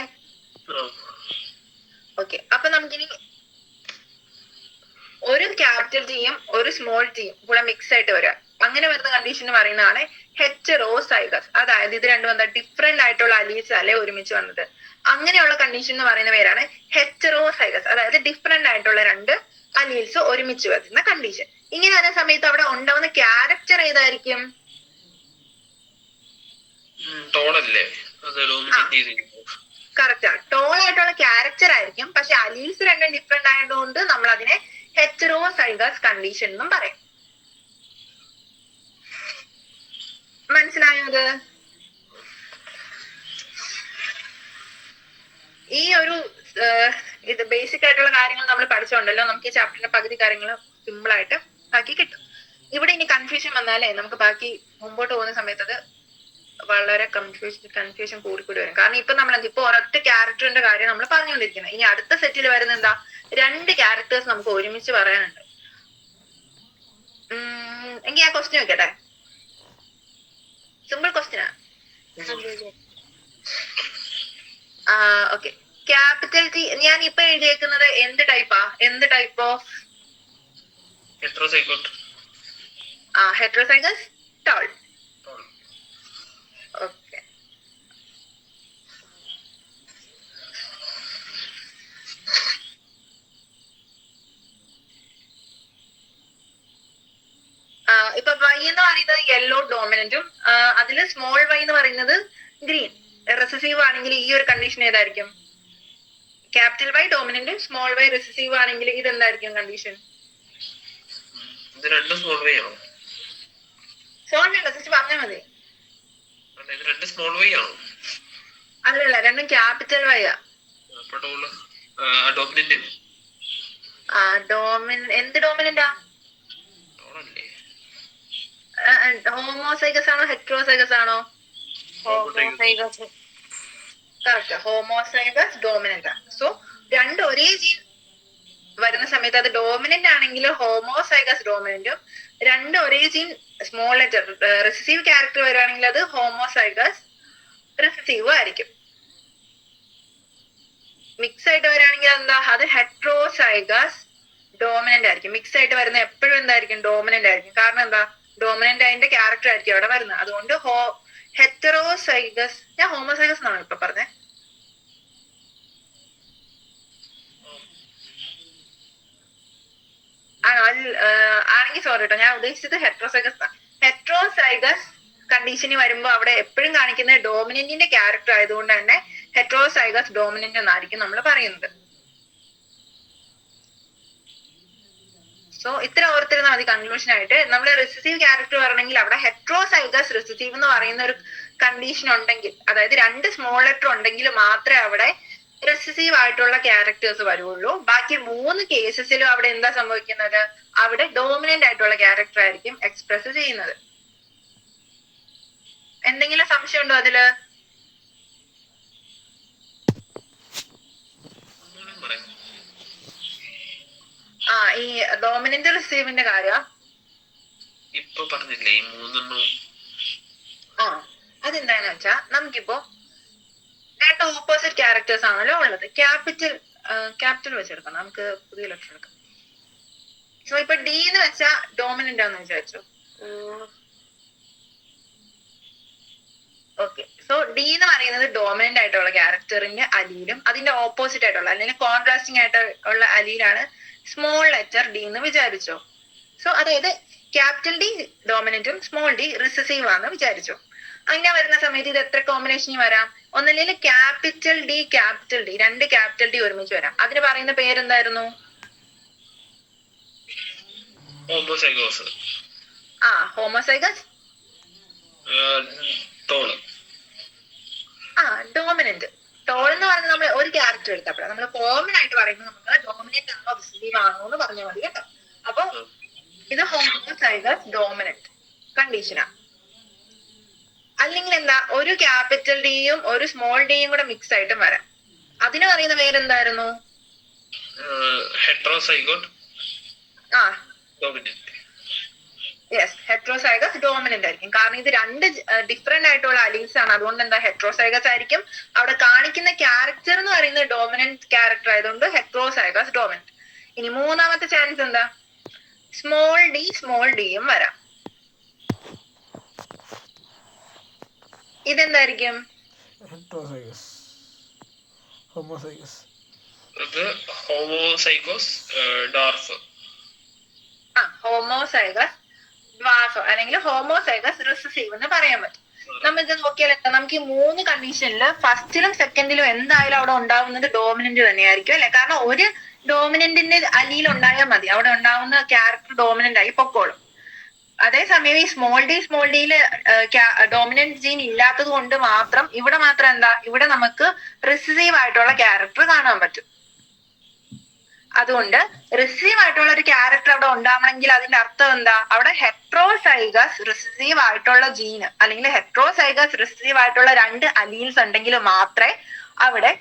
ഓക്കെ. അപ്പൊ നമുക്കിനി ഒരു ക്യാപിറ്റൽ ടിയും ഒരു സ്മോൾ ടിയും കൂടെ മിക്സ് ആയിട്ട് വരിക, അങ്ങനെ വരുന്ന കണ്ടീഷൻ പറയുന്നതാണ് ഹെറ്ററോസൈഗസ്. അതായത് ഇത് രണ്ടും എന്താ ഡിഫറെന്റ് ആയിട്ടുള്ള അലീൽസ് അല്ലെ ഒരുമിച്ച് വന്നത്. അങ്ങനെയുള്ള കണ്ടീഷൻ എന്ന് പറയുന്ന പേരാണ് ഹെറ്ററോസൈഗസ്. അതായത് ഡിഫറെന്റ് ആയിട്ടുള്ള രണ്ട് അലീൽസ് ഒരുമിച്ച് വരുന്ന കണ്ടീഷൻ. ഇങ്ങനെ വരുന്ന സമയത്ത് അവിടെ ഉണ്ടാവുന്ന ക്യാരക്ടർ ഏതായിരിക്കും? കറക്റ്റ്. ടോൾ ആയിട്ടുള്ള ക്യാരക്ടർ ആയിരിക്കും. പക്ഷെ അലീൽസ് രണ്ടും ഡിഫറെന്റ് ആയതുകൊണ്ട് നമ്മൾ അതിനെ ഹെറ്ററോസൈഗസ് കണ്ടീഷൻ എന്നും പറയും. മനസ്സിലായോ? ഈ ഒരു ഇത് ബേസിക് ആയിട്ടുള്ള കാര്യങ്ങൾ നമ്മൾ പഠിച്ചോണ്ടല്ലോ, നമുക്ക് ഈ ചാപ്റ്ററിന്റെ പകുതി കാര്യങ്ങൾ സിമ്പിൾ ആയിട്ട് ബാക്കി കിട്ടും. ഇവിടെ ഇനി കൺഫ്യൂഷൻ വന്നാലേ നമുക്ക് ബാക്കി മുമ്പോട്ട് പോകുന്ന സമയത്ത് അത് വളരെ കൺഫ്യൂഷൻ കൂടി വരും. കാരണം ഇപ്പൊ നമ്മൾ ഇപ്പൊ ഒരൊറ്റ ക്യാരക്ടറിന്റെ കാര്യം നമ്മൾ പറഞ്ഞുകൊണ്ടിരിക്കുന്നത്. ഇനി അടുത്ത സെറ്റിൽ വരുന്ന എന്താ? രണ്ട് ക്യാരക്ടേഴ്സ് നമുക്ക് ഒരുമിച്ച് പറയാനുണ്ട്. എങ്കിൽ ആ ക്വസ്റ്റ്യൻ വെക്കട്ടെ. സിമ്പിൾ ക്വസ്റ്റ്യനാ. ഓക്കെ. ക്യാപിറ്റൽ ടി ഞാൻ ഇപ്പൊ എഴുതിയേക്കുന്നത് എന്ത് ടൈപ്പാ? എന്ത് type of? Heterozygous tall. Okay. ഇപ്പൊ വൈ എന്ന് പറയുന്നത് യെല്ലോ ഡോമിനന്റും അതില് സ്മോൾ വൈ എന്ന് പറയുന്നത് ഗ്രീൻ റെസസീവ് ആണെങ്കിൽ ഈ ഒരു കണ്ടീഷൻ ഏതായിരിക്കും? Capital Y dominant, small Y recessive ആണെങ്കിൽ ഇത് എന്തായിരിക്കും കണ്ടീഷൻ? സ്മോൾ പറഞ്ഞാൽ മതി. അല്ലല്ല, രണ്ടും ക്യാപിറ്റൽ വൈ ആ. എന്ത് ഡോമിനന്റാ? ഹോമോസൈഗസ് ആണോ ഹെറ്ററോസൈഗസ് ആണോ? കറക്റ്റ്. ഹോമോസൈഗസ് ഡോമിനന്റ് ആണ്. സോ രണ്ട് ഒരേ ജീൻ വരുന്ന സമയത്ത് അത് ഡോമിനന്റ് ആണെങ്കിൽ ഹോമോസൈഗസ് ഡോമിനന്റും, രണ്ട് ഒരേ gene small letter recessive character വരികയാണെങ്കിൽ അത് ഹോമോസൈഗസ് റിസസീവ് ആയിരിക്കും. മിക്സ് ആയിട്ട് വരികയാണെങ്കിൽ എന്താ? അത് ഹെറ്ററോസൈഗസ് ഡോമിനന്റ് ആയിരിക്കും. മിക്സ് ആയിട്ട് വരുന്ന എപ്പോഴും എന്തായിരിക്കും? ഡോമിനന്റ് ആയിരിക്കും. കാരണം എന്താ? ഡോമിനന്റ് അതിന്റെ ക്യാരക്ടർ ആയിരിക്കും അവിടെ വരുന്നത്. അതുകൊണ്ട് ഹെറ്ററോസൈഗസ്. ഞാൻ ഹോമോസൈഗസ് എന്നാണ് ഇപ്പൊ പറഞ്ഞത്. ആണെങ്കിൽ സോറി കേട്ടോ, ഞാൻ ഉദ്ദേശിച്ചത് ഹെറ്ററോസൈഗസ്. ഹെറ്ററോസൈഗസ് കണ്ടീഷനിൽ വരുമ്പോ അവിടെ എപ്പോഴും കാണിക്കുന്ന ഡോമിനന്റിന്റെ ക്യാരക്ടർ ആയതുകൊണ്ട് തന്നെ ഹെറ്ററോസൈഗസ് ഡോമിനന്റ് എന്നായിരിക്കും നമ്മൾ പറയുന്നത്. സോ ഇത്ര ഓർത്തിരുന്നാൽ മതി കൺക്ലൂഷൻ ആയിട്ട്. നമ്മൾ റിസസീവ് ക്യാരക്ടർ പറയണമെങ്കിൽ അവിടെ ഹെറ്ററോസൈഗസ് റിസസീവ് എന്ന് പറയുന്ന ഒരു കണ്ടീഷൻ ഉണ്ടെങ്കിൽ, അതായത് രണ്ട് സ്മോൾ ലെറ്റർ ഉണ്ടെങ്കിൽ മാത്രമേ അവിടെ റിസസീവ് ആയിട്ടുള്ള ക്യാരക്ടേഴ്സ് വരുള്ളൂ. ബാക്കി മൂന്ന് കേസസിലും അവിടെ എന്താ സംഭവിക്കുന്നത്? അവിടെ ഡോമിനന്റ് ആയിട്ടുള്ള ക്യാരക്ടർ ആയിരിക്കും എക്സ്പ്രസ് ചെയ്യുന്നത്. എന്തെങ്കിലും സംശയം ഉണ്ടോ അതില്? ആ ഈ ഡോമിനന്റ് റിസീവിന്റെ കാര്യം ഇപ്പൊ പറഞ്ഞില്ലേ ഈ മൂന്നെണ്ണം. ആ അതെന്താന്ന് വെച്ചാ നമുക്കിപ്പോ രണ്ട് ഓപ്പോസിറ്റ് ക്യാരക്ടേഴ്സ് ആണല്ലോ ഉള്ളത്. ക്യാപിറ്റൽ വെച്ചെടുക്കാം. നമുക്ക് പുതിയ ലെറ്റർ എടുക്കാം. സോ ഇപ്പൊ ഡി എന്ന് വെച്ചാ ഡോമിനന്റ് ആണെന്ന് വിചാരിച്ചു. ഓക്കെ, സോ ഡി എന്ന് പറയുന്നത് ഡോമിനന്റ് ആയിട്ടുള്ള ക്യാരക്ടറിന്റെ അലിയിലും അതിന്റെ ഓപ്പോസിറ്റ് ആയിട്ടുള്ള അല്ലെങ്കിൽ കോൺട്രാസ്റ്റിംഗ് ആയിട്ടുള്ള അലിയിലാണ് സ്മോൾ ലെറ്റർ ഡി എന്ന് വിചാരിച്ചോ. സോ അതായത് ക്യാപിറ്റൽ ഡി ഡോമിനന്റും സ്മോൾ ഡി റിസസീവ് ആണെന്ന് വിചാരിച്ചോ. അങ്ങനെ വരുന്ന സമയത്ത് ഇത് എത്ര കോമ്പിനേഷനിൽ വരാം? ഒന്നല്ലെങ്കിൽ ക്യാപിറ്റൽ ഡി രണ്ട് ക്യാപിറ്റൽ ഡി ഒരുമിച്ച് വരാം. അതിന് പറയുന്ന പേരെന്തായിരുന്നു? ഹോമോസൈഗോസ്. ആ ഹോമോസൈഗസ്. ടോള്. ആ ഡോമിനന്റ്. ടോൾ എന്ന് പറഞ്ഞാൽ നമ്മൾ ഒരു ക്യാരക്ടർ എടുത്തപ്പോഴാണ് നമ്മൾ കോമൺ ആയിട്ട് പറയുന്നത് നമ്മൾ ഡോമിനന്റ് ആണോ റിസീവ് ആണോ എന്ന് പറഞ്ഞാൽ മതി കേട്ടോ. അപ്പൊ ഇത് ഹോമോസൈഗസ് ഡോമിനന്റ് കണ്ടീഷനാ. അല്ലെങ്കിൽ എന്താ, ഒരു ക്യാപിറ്റൽ ഡിയും ഒരു സ്മോൾ ഡിയും കൂടെ മിക്സ് ആയിട്ടും വരാം. അതിന് പറയുന്ന പേരെന്തായിരുന്നു? ഹെട്രോസൈഗോട്ട് ആ ഡോമിനന്റ്. യെസ്, ഹെട്രോസൈഗസ് ഡോമിനന്റ് ആയിരിക്കും. കാരണം ഇത് രണ്ട് ഡിഫറെന്റ് ആയിട്ടുള്ള അലീൽസ് ആണ്. അതുകൊണ്ട് എന്താ ഹെട്രോസൈഗസ് ആയിരിക്കും. അവിടെ കാണിക്കുന്ന ക്യാരക്ടർ എന്ന് പറയുന്നത് ഡോമിനന്റ് ക്യാരക്ടർ ആയതുകൊണ്ട് ഹെട്രോസൈഗസ് ഡോമിനന്റ്. ഇനി മൂന്നാമത്തെ ചാൻസ് എന്താ? സ്മോൾ ഡിയും വരാം. ഇതെന്തായിരിക്കും? ഹോമോസൈഗോസ് ഡാർഫ്. ആ ഹോമോസൈഗസ് ഡ്വാർഫ് അല്ലെങ്കിൽ ഹോമോസൈഗസ് റിസസീവ് എന്ന് പറയാൻ പറ്റും. നമ്മൾ ഇത് നോക്കിയാൽ എന്താ, നമുക്ക് ഈ മൂന്ന് കണ്ടീഷനിൽ ഫസ്റ്റിലും സെക്കൻഡിലും എന്തായാലും അവിടെ ഉണ്ടാവുന്നത് ഡോമിനന്റ് തന്നെയായിരിക്കും അല്ലെ. കാരണം ഒരു ഡോമിനന്റിന്റെ അലിയിൽ ഉണ്ടായാൽ മതി, അവിടെ ഉണ്ടാവുന്ന ക്യാരക്ടർ ഡോമിനന്റ് ആയി പൊക്കോളും. അതേസമയം ഈ സ്മോൾ ഡിയില് ഡോമിനന്റ് ജീൻ ഇല്ലാത്തത് കൊണ്ട് മാത്രം ഇവിടെ മാത്രം എന്താ, ഇവിടെ നമുക്ക് റിസസീവ് ആയിട്ടുള്ള ക്യാരക്ടർ കാണാൻ പറ്റും. അതുകൊണ്ട് റിസീവ് ആയിട്ടുള്ള ഒരു ക്യാരക്ടർ അവിടെ ഉണ്ടാവണമെങ്കിൽ അതിന്റെ അർത്ഥം എന്താ, അവിടെ ഹെട്രോസൈഗസ് റിസീവ് ആയിട്ടുള്ള ജീന് അല്ലെങ്കിൽ ഹെട്രോസൈഗസ് റിസീവ് ആയിട്ടുള്ള രണ്ട് അലീൽസ് ഉണ്ടെങ്കിൽ മാത്രമേ അവിടെ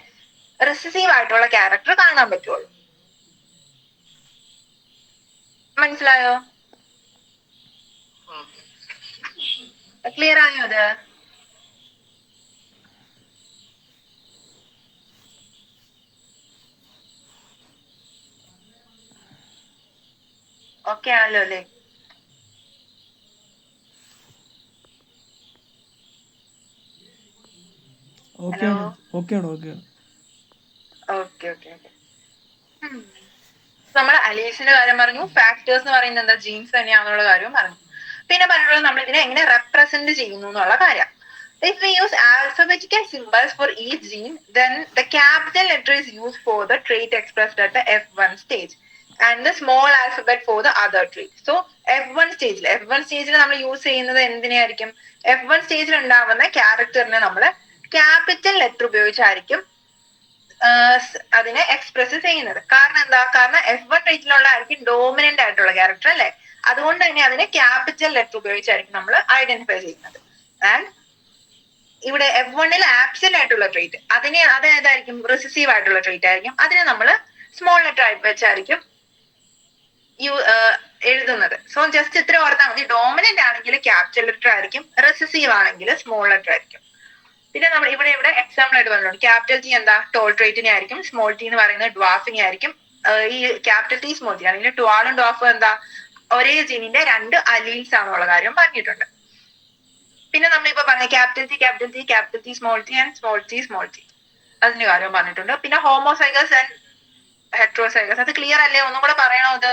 റിസീവ് ആയിട്ടുള്ള ക്യാരക്ടർ കാണാൻ പറ്റുള്ളൂ. മനസ്സിലായോ? ക്ലിയർ ആയോ അത്? ഓക്കെ ആണല്ലോ അല്ലേ? ഓക്കെ നമ്മൾ അലീസിന്റെ കാര്യം പറഞ്ഞു. ഫാക്ടേഴ്സ് എന്ന് പറയുന്നത് എന്താ, ജീൻസ് തന്നെയാണെന്നുള്ള കാര്യവും പറഞ്ഞു. പിന്നെ പറഞ്ഞിട്ടുള്ളത് നമ്മൾ ഇതിനെ എങ്ങനെ റെപ്രസെന്റ് ചെയ്യുന്നു എന്നുള്ള കാര്യം. If we use alphabetical symbols for each gene, then the capital letter is used for the trait expressed at the F1 stage and the small alphabet for the other trait. So F1 സ്റ്റേജിൽ നമ്മൾ use ചെയ്യുന്നത് എന്തിനായിരിക്കും? F1 സ്റ്റേജിൽ ഉണ്ടാവുന്ന ക്യാരക്ടറിനെ നമ്മൾ capital letter ഉപയോഗിച്ചായിരിക്കും അതിനെ express ചെയ്യുന്നത്. കാരണം എന്താ, കാരണം F1 ട്രേറ്റിലുള്ള ആയിരിക്കും ഡോമിനന്റ് ആയിട്ടുള്ള ക്യാരക്ടർ അല്ലെ. അതുകൊണ്ട് തന്നെ അതിനെ ക്യാപിറ്റൽ ലെറ്റർ ഉപയോഗിച്ചായിരിക്കും നമ്മൾ ഐഡന്റിഫൈ ചെയ്യുന്നത്. ആൻഡ് ഇവിടെ F1 ആബ്സെന്റ് ആയിട്ടുള്ള ട്രേറ്റ് അതേതായിരിക്കും? റിസസീവ് ആയിട്ടുള്ള ട്രേറ്റ് ആയിരിക്കും. അതിനെ നമ്മൾ സ്മോൾ ലെറ്റർ വെച്ചായിരിക്കും എഴുതുന്നത്. സോ ജസ്റ്റ് ഇത്ര ഓർത്താൽ മതി. ഡോമിനന്റ് ആണെങ്കിൽ ക്യാപിറ്റൽ ലെറ്റർ ആയിരിക്കും, റിസസീവ് ആണെങ്കിൽ സ്മോൾ ലെറ്റർ ആയിരിക്കും. പിന്നെ നമ്മൾ ഇവിടെ എക്സാമ്പിൾ ആയിട്ട് പറഞ്ഞിട്ടുണ്ട്. ക്യാപിറ്റൽ ടി എന്താ, ടോൾ ട്രേറ്റിനെ ആയിരിക്കും. സ്മോൾ ടി എന്ന് പറയുന്നത് ഡ്വാഫിനെ ആയിരിക്കും. ഈ ക്യാപിറ്റൽ ടി സ്മോൾ ടി അല്ലെങ്കിൽ ട്വാളും ഡ്വാഫും എന്താ, ഒരേ ജീനിന്റെ രണ്ട് അലീൽസ് ആണെന്നുള്ള കാര്യം പറഞ്ഞിട്ടുണ്ട്. പിന്നെ നമ്മളിപ്പോ പറഞ്ഞ capital T small T and small T അതിന്റെ കാര്യം പറഞ്ഞിട്ടുണ്ട്. പിന്നെ ഹോമോസൈഗസ് ആൻഡ് ഹെട്രോസൈഗസ്, അത് ക്ലിയർ അല്ലേ? ഒന്നും കൂടെ പറയണോ അത്?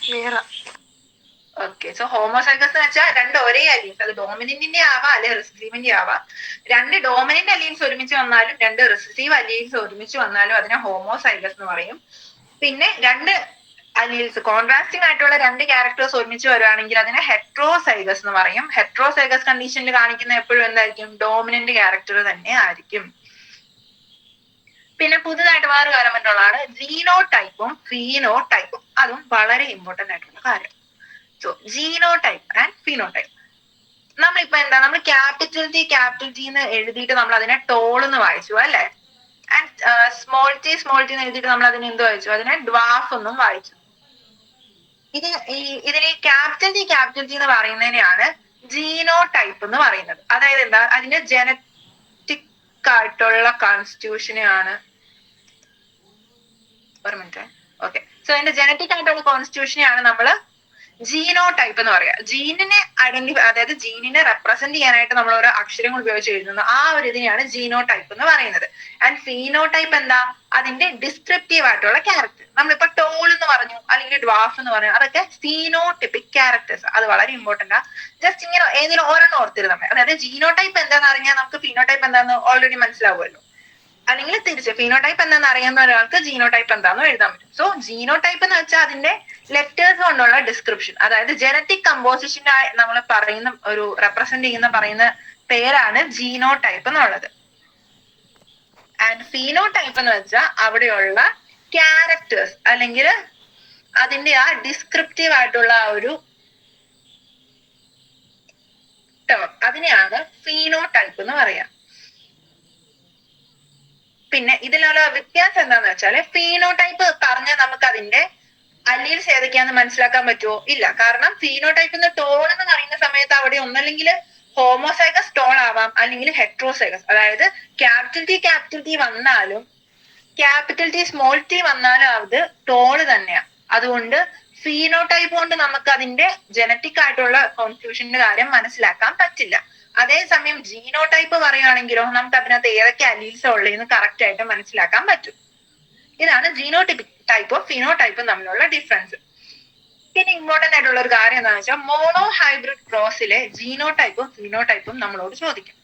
ക്ലിയർ? ഓക്കെ. സോ ഹോമോസൈഗസ് എന്ന് വെച്ചാൽ രണ്ട് ഒരേ അലീൻസ്, അത് ഡോമിനന്റിന്റെ ആവാം അല്ലെ റിസസീവിന്റെ ആവാം. രണ്ട് ഡോമിനന്റ് അലീൻസ് ഒരുമിച്ച് വന്നാലും രണ്ട് റിസസീവ് അലീൻസ് ഒരുമിച്ച് വന്നാലും അതിനെ ഹോമോസൈഗസ് എന്ന് പറയും. പിന്നെ രണ്ട് അലീൽസ് കോൺട്രാസ്റ്റിംഗ് ആയിട്ടുള്ള രണ്ട് ക്യാരക്ടേഴ്സ് ഒരുമിച്ച് വരുവാണെങ്കിൽ അതിനെ ഹെട്രോസൈഗസ് എന്ന് പറയും. ഹെട്രോസൈഗസ് കണ്ടീഷനിൽ കാണിക്കുന്ന എപ്പോഴും എന്തായിരിക്കും? ഡോമിനന്റ് ക്യാരക്ടർ തന്നെ ആയിരിക്കും. പിന്നെ പുതുതായിട്ട് വേറെ കാര്യം പറ്റുള്ളതാണ് ജീനോടൈപ്പും ഫീനോടൈപ്പും. അതും വളരെ ഇമ്പോർട്ടന്റ് ആയിട്ടുള്ള കാര്യം. So genotype and phenotype. നമ്മളിപ്പോ എന്താ നമ്മൾ ക്യാപിറ്റൽ ടി എന്ന് എഴുതിയിട്ട് നമ്മൾ അതിനെ ടോൾ എന്ന് വായിച്ചു അല്ലെ. ആൻഡ് സ്മോൾ ടി എന്ന് എഴുതിയിട്ട് നമ്മൾ അതിനെ എന്ത് വായിച്ചു? അതിനെ ഡ്വാഫ് എന്നും വായിച്ചു. ഇതിനെ ക്യാപിറ്റൽ ടി എന്ന് പറയുന്നതിനെയാണ് ജീനോ ടൈപ്പ് എന്ന് പറയുന്നത്. അതായത് എന്താ, അതിന്റെ ജനറ്റിക് ആയിട്ടുള്ള കോൺസ്റ്റിറ്റ്യൂഷനെയാണ് ഒരു മിനിറ്റ്. ഓക്കെ, സോ അതിന്റെ ജനറ്റിക് ആയിട്ടുള്ള കോൺസ്റ്റിറ്റ്യൂഷനെയാണ് നമ്മള് ജീനോ ടൈപ്പ് എന്ന് പറയാ. ജീനിനെ അതായത് ജീനിനെ റെപ്രസെന്റ് ചെയ്യാനായിട്ട് നമ്മൾ ഓരോ അക്ഷരങ്ങൾ ഉപയോഗിച്ച് എഴുതുന്നത് ആ ഒരു ഇതിനെയാണ് ജീനോ ടൈപ്പ് എന്ന് പറയുന്നത്. ആൻഡ് ഫീനോ ടൈപ്പ് എന്താ, അതിന്റെ ഡിസ്ക്രിപ്റ്റീവ് ആയിട്ടുള്ള ക്യാരക്ടർ. നമ്മളിപ്പോ ടോൾ എന്ന് പറഞ്ഞു അല്ലെങ്കിൽ ഡ്വാഫ് എന്ന് പറഞ്ഞു, അതൊക്കെ ഫീനോടിപ്പിക് ക്യാരക്ടേഴ്സ്. അത് വളരെ ഇമ്പോർട്ടന്റ് ആ. ജസ്റ്റ് ഇങ്ങനെ ഏതെങ്കിലും ഒരെണ്ണം ഓർത്തിരുന്നാൽ, അതായത് ജീനോ ടൈപ്പ് എന്താണെന്ന് അറിഞ്ഞാൽ നമുക്ക് ഫീനോ ടൈപ്പ് എന്താണെന്ന് ഓൾറെഡി മനസ്സിലാവുമല്ലോ. അല്ലെങ്കിൽ തിരിച്ച് ഫീനോടൈപ്പ് എന്താണെന്ന് അറിയുന്ന ഒരാൾക്ക് ജീനോടൈപ്പ് എന്താണെന്ന് എഴുതാൻ പറ്റും. സോ ജീനോടൈപ്പ് എന്ന് വെച്ചാൽ അതിന്റെ ലെറ്റേഴ്സ് കൊണ്ടുള്ള ഡിസ്ക്രിപ്ഷൻ, അതായത് ജനറ്റിക് കമ്പോസിഷന്റെ നമ്മൾ പറയുന്ന ഒരു റെപ്രസെന്റ് പറയുന്ന പേരാണ് ജീനോടൈപ്പ് എന്നുള്ളത്. ആൻഡ് ഫീനോടൈപ്പ് എന്ന് വെച്ചാൽ അവിടെയുള്ള ക്യാരക്ടേഴ്സ് അല്ലെങ്കിൽ അതിന്റെ ആ ഡിസ്ക്രിപ്റ്റീവ് ആയിട്ടുള്ള ആ ഒരു ടേം, അതിനെയാണ് ഫീനോടൈപ്പ് എന്ന് പറയാം. പിന്നെ ഇതിലുള്ള വ്യത്യാസം എന്താന്ന് വെച്ചാല്, ഫീനോടൈപ്പ് പറഞ്ഞാൽ നമുക്ക് അതിന്റെ അല്ലീൽസ് ഏതൊക്കെയാന്ന് മനസ്സിലാക്കാൻ പറ്റുമോ? ഇല്ല. കാരണം ഫീനോടൈപ്പ് ടോൾ എന്ന് പറയുന്ന സമയത്ത് അവിടെ ഒന്നല്ലെങ്കിൽ ഹോമോസൈഗസ് ടോൾ ആവാം, അല്ലെങ്കിൽ ഹെട്രോസൈഗസ്. അതായത് ക്യാപിറ്റൽ ടി വന്നാലും ക്യാപിറ്റൽ ടി സ്മോൾ ടി വന്നാലും അത് ടോള് തന്നെയാണ്. അതുകൊണ്ട് ഫീനോടൈപ്പ് കൊണ്ട് നമുക്ക് അതിന്റെ ജനറ്റിക് ആയിട്ടുള്ള കോൺസ്റ്റിറ്റ്യൂഷന്റെ കാര്യം മനസ്സിലാക്കാൻ പറ്റില്ല. അതേസമയം ജീനോടൈപ്പ് പറയുകയാണെങ്കിലോ നമുക്ക് അതിനകത്ത് ഏതൊക്കെ അലീൽസ് ഉള്ളതെന്ന് കറക്റ്റ് ആയിട്ട് മനസ്സിലാക്കാൻ പറ്റും. ഇതാണ് ജീനോടിപ്പിക് ടൈപ്പും ഫിനോടൈപ്പും തമ്മിലുള്ള ഡിഫറൻസ്. പിന്നെ ഇമ്പോർട്ടന്റ് ആയിട്ടുള്ള ഒരു കാര്യം എന്താണെന്ന് വെച്ചാൽ, മോണോ ഹൈബ്രിഡ് ക്രോസിലെ ജീനോടൈപ്പും ഫിനോടൈപ്പും നമ്മളോട് ചോദിക്കും.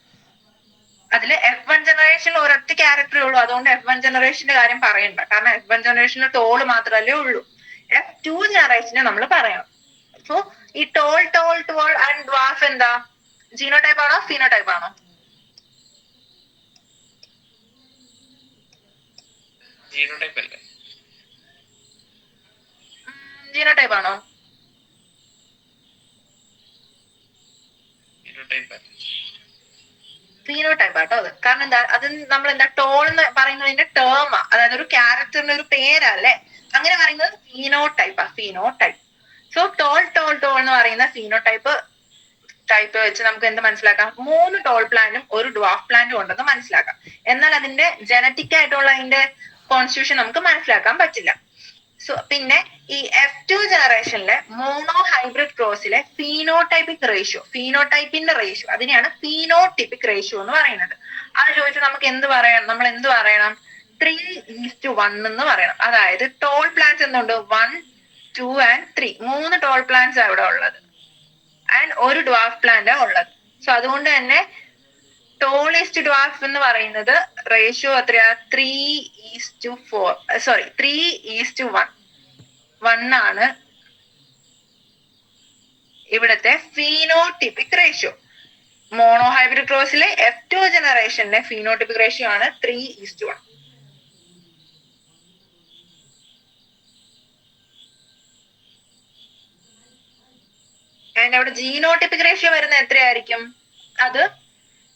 അതിൽ F1 ജനറേഷനിൽ ഒരൊറ്റ ക്യാരക്ടറേ ഉള്ളൂ. അതുകൊണ്ട് F1 ജനറേഷന്റെ കാര്യം പറയണ്ട, കാരണം F1 ജനറേഷനിൽ ടോൾ മാത്രമല്ലേ ഉള്ളൂ. F2 ജനറേഷനെ നമ്മൾ പറയണം. സോ ഈ ടോൾ ആൻഡ് ഡ്വാഫ് എന്താ, ജീനോടൈപ്പ് ആണോ ഫീനോടൈപ്പ് ആണോ? ജീനോടൈപ്പ് അല്ലേ? ജീനോടൈപ്പ് ആണോ? ഫീനോടൈപ്പ് ആട്ടോ അത്. കാരണം എന്താ, അത് നമ്മൾ എന്താ ടോൾ എന്ന് പറയുന്നതിന്റെ ടേമാ, അതായത് ഒരു ക്യാരക്ടറിന്റെ ഒരു പേരല്ലേ. അങ്ങനെ പറയുന്നത് ഫീനോടൈപ്പാ, ഫീനോടൈപ്പ്. സോ ടോൾ എന്ന് പറയുന്ന ഫീനോടൈപ്പ് വെച്ച് നമുക്ക് എന്ത് മനസ്സിലാക്കാം? 3 ടോൾ പ്ലാന്റും ഒരു ഡ്വാഫ് പ്ലാന്റും ഉണ്ടെന്ന് മനസ്സിലാക്കാം. എന്നാൽ അതിന്റെ ജനറ്റിക് ആയിട്ടുള്ള അതിന്റെ കോൺസ്റ്റിറ്റ്യൂഷൻ നമുക്ക് മനസ്സിലാക്കാൻ പറ്റില്ല. സോ പിന്നെ ഈ F2 ജനറേഷനിലെ മോണോ ഹൈബ്രിഡ് ക്രോസിലെ ഫീനോടൈപ്പിന്റെ റേഷ്യോ അതിനെയാണ് ഫീനോടിപ്പിക് റേഷ്യോ എന്ന് പറയുന്നത്. അത് ചോദിച്ചാൽ നമുക്ക് നമ്മൾ എന്ത് പറയണം? 3:1 എന്ന് പറയണം. അതായത് ടോൾ പ്ലാന്റ്സ് എന്തുണ്ട്? 1, 2 and 3. 3 ടോൾ പ്ലാന്റ്സ് അവിടെ ഉള്ളത് ആൻഡ് ഒരു ഡ്വാഫ് പ്ലാന്റ് ഉള്ളത്. സോ അതുകൊണ്ട് തന്നെ ടോൾ ഈസ്റ്റ് ഡ്വാഫ് എന്ന് പറയുന്നത് റേഷ്യോ എത്രയാ? 3:1 ആണ് ഇവിടുത്തെ ഫീനോടിപ്പിക് റേഷ്യോ. മോണോ ഹൈബ്രിഡ് ക്രോസിലെ F2 ജനറേഷനിലെ ഫീനോടിപ്പിക് റേഷ്യോ ആണ് 3:1. ആൻഡ് അവിടെ ജീനോടിപ്പിക് റേഷ്യോ വരുന്ന എത്രയായിരിക്കും? അത്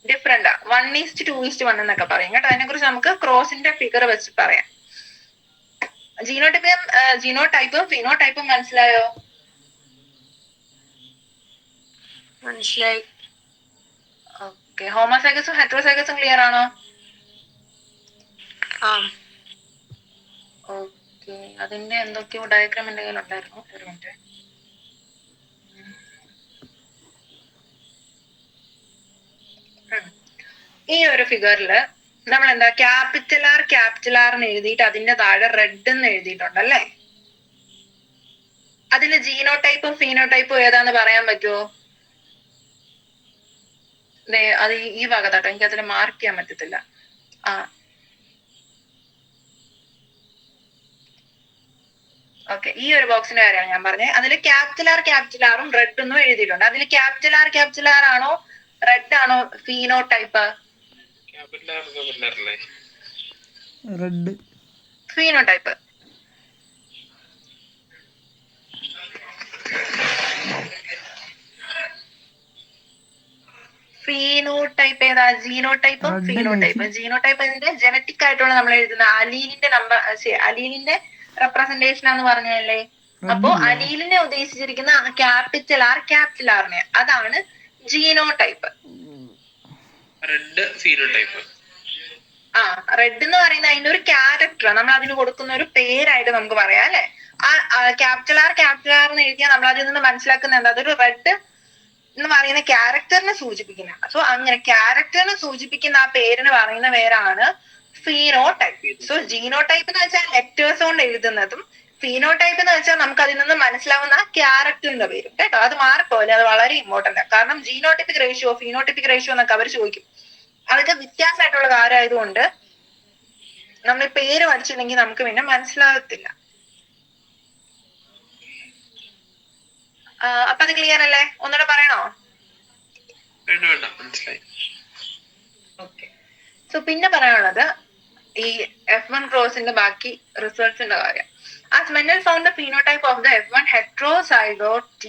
ഡിഫറെന്റ് ആ, 1:2:1 എന്നൊക്കെ പറയും കേട്ടോ. അതിനെ കുറിച്ച് നമുക്ക് ക്രോസിന്റെ ഫിഗർ വെച്ച് പറയാം. ജീനോടൈപ്പും ഫിനോടൈപ്പും മനസ്സിലായോ? മനസ്സിലായി. ഓക്കെ, ഹോമോസൈഗസും ഹെട്രോസൈഗസും ക്ലിയർ ആണോ? ഓക്കെ, അതിന്റെ എന്തൊക്കെയോ ഡയഗ്രാം എന്റെ കയ്യിൽ ഉണ്ടായിരുന്നു. ഒരു മിനിറ്റ്. ഈ ഒരു ഫിഗറില് നമ്മൾ എന്താ ക്യാപിറ്റൽ ആർ എന്ന് എഴുതിയിട്ട് അതിന്റെ താഴെ റെഡ് എന്ന് എഴുതിയിട്ടുണ്ടല്ലേ. അതില് ജീനോടൈപ്പും ഫീനോടൈപ്പും ഏതാന്ന് പറയാൻ പറ്റുമോ? അത് ഈ ഭാഗത്താട്ടോ, എനിക്ക് അതിൽ മാർക്ക് ചെയ്യാൻ പറ്റത്തില്ല. ഓക്കെ, ഈ ഒരു ബോക്സിന്റെ കാര്യമാണ് ഞാൻ പറഞ്ഞത്. അതിൽ ക്യാപിറ്റൽ ആറും റെഡ് എന്നും എഴുതിയിട്ടുണ്ട്. അതിൽ ക്യാപിറ്റൽ ആർ ആണോ റെഡ് ആണോ ഫീനോടൈപ്പ്? റെഡ്. ഫീനോടൈപ്പ്. ഫീനോടൈപ്പ് ഏതാ? ജീനോടൈപ്പും Red ഫീനോടൈപ്പും. ജീനോടൈപ്പ് ഇതിന്റെ ജനറ്റിക് ആയിട്ടുള്ള നമ്മൾ എഴുതുന്ന അലീലിന്റെ നമ്പർ, അലീലിന്റെ റെപ്രസെന്റേഷൻ ആന്ന് പറഞ്ഞല്ലേ. അപ്പോ അലീലിനെ ഉദ്ദേശിച്ചിരിക്കുന്ന ക്യാപിറ്റൽ ആർ ക്യാപിറ്റൽ ആറിനെ, അതാണ് ജീനോടൈപ്പ്. Red phenotype. റെഡ് എന്ന് പറയുന്നത് അതിന്റെ ഒരു ക്യാരക്ടർ, നമ്മൾ അതിന് കൊടുക്കുന്ന ഒരു പേരായിട്ട് നമുക്ക് പറയാം അല്ലെ. ക്യാപിറ്റൽ ആർ എന്ന് എഴുതിയാൽ നമ്മൾ അതിൽ നിന്ന് മനസ്സിലാക്കുന്ന എന്താ, അതൊരു റെഡ് എന്ന് പറയുന്ന ക്യാരക്ടറിനെ സൂചിപ്പിക്കുന്ന. സോ അങ്ങനെ ക്യാരക്ടറിനെ സൂചിപ്പിക്കുന്ന ആ പേരിന് പറയുന്ന പേരാണ് ഫീനോടൈപ്പ്. സോ ജീനോടൈപ്പ് എന്ന് വെച്ചാൽ ലെറ്റേഴ്സ് കൊണ്ട് എഴുതുന്നതും, ഫീനോടൈപ്പ് എന്ന് വെച്ചാൽ നമുക്ക് അതിൽ നിന്ന് മനസ്സിലാവുന്ന ക്യാരക്ടറിന്റെ പേരും കേട്ടോ. അത് മാറിപ്പോലെ, അത് വളരെ ഇമ്പോർട്ടന്റ്. കാരണം ജീനോടൈപ്പിക് റേഷ്യോ ഫീനോടൈപ്പിക് റേഷ്യോ എന്നൊക്കെ അവർ ചോദിക്കും. അതൊക്കെ വ്യത്യാസമായിട്ടുള്ള കാര്യമായതുകൊണ്ട് നമ്മൾ പേര് പഠിച്ചില്ലെങ്കിൽ നമുക്ക് പിന്നെ മനസ്സിലാകത്തില്ല. അപ്പൊ അത് ക്ലിയർ അല്ലേ? ഒന്നുകൂടെ പറയണോ? വേണ്ട, മനസ്സിലായി. ഓക്കെ. സോ പിന്നെ പറയാനുള്ളത് ഈ F1 ക്രോസിന്റെ ബാക്കി റിസൾട്ട്സിന്റെ കാര്യം. As Mendel found the phenotype of the F1 heterozygote T,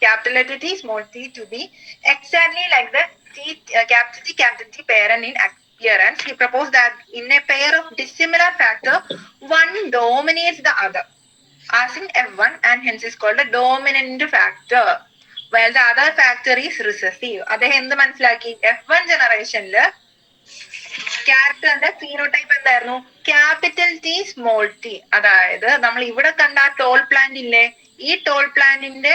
capital letter T, small t, to be exactly like the capital T parent in appearance, he proposed that in a pair of dissimilar factor, one dominates the other, as in F1, and hence is called a dominant factor, while the other factor is recessive. അദ്ദേഹം എന്ത് മനസ്സിലാക്കി? F1 ജനറേഷനില് ക്യാരക്ടറിന്റെ phenotype എന്തായിരുന്നു? Capital T small T. അതായത് നമ്മൾ ഇവിടെ കണ്ട ആ toll plant ഇല്ലേ, ഈ ടോൾ പ്ലാന്റിന്റെ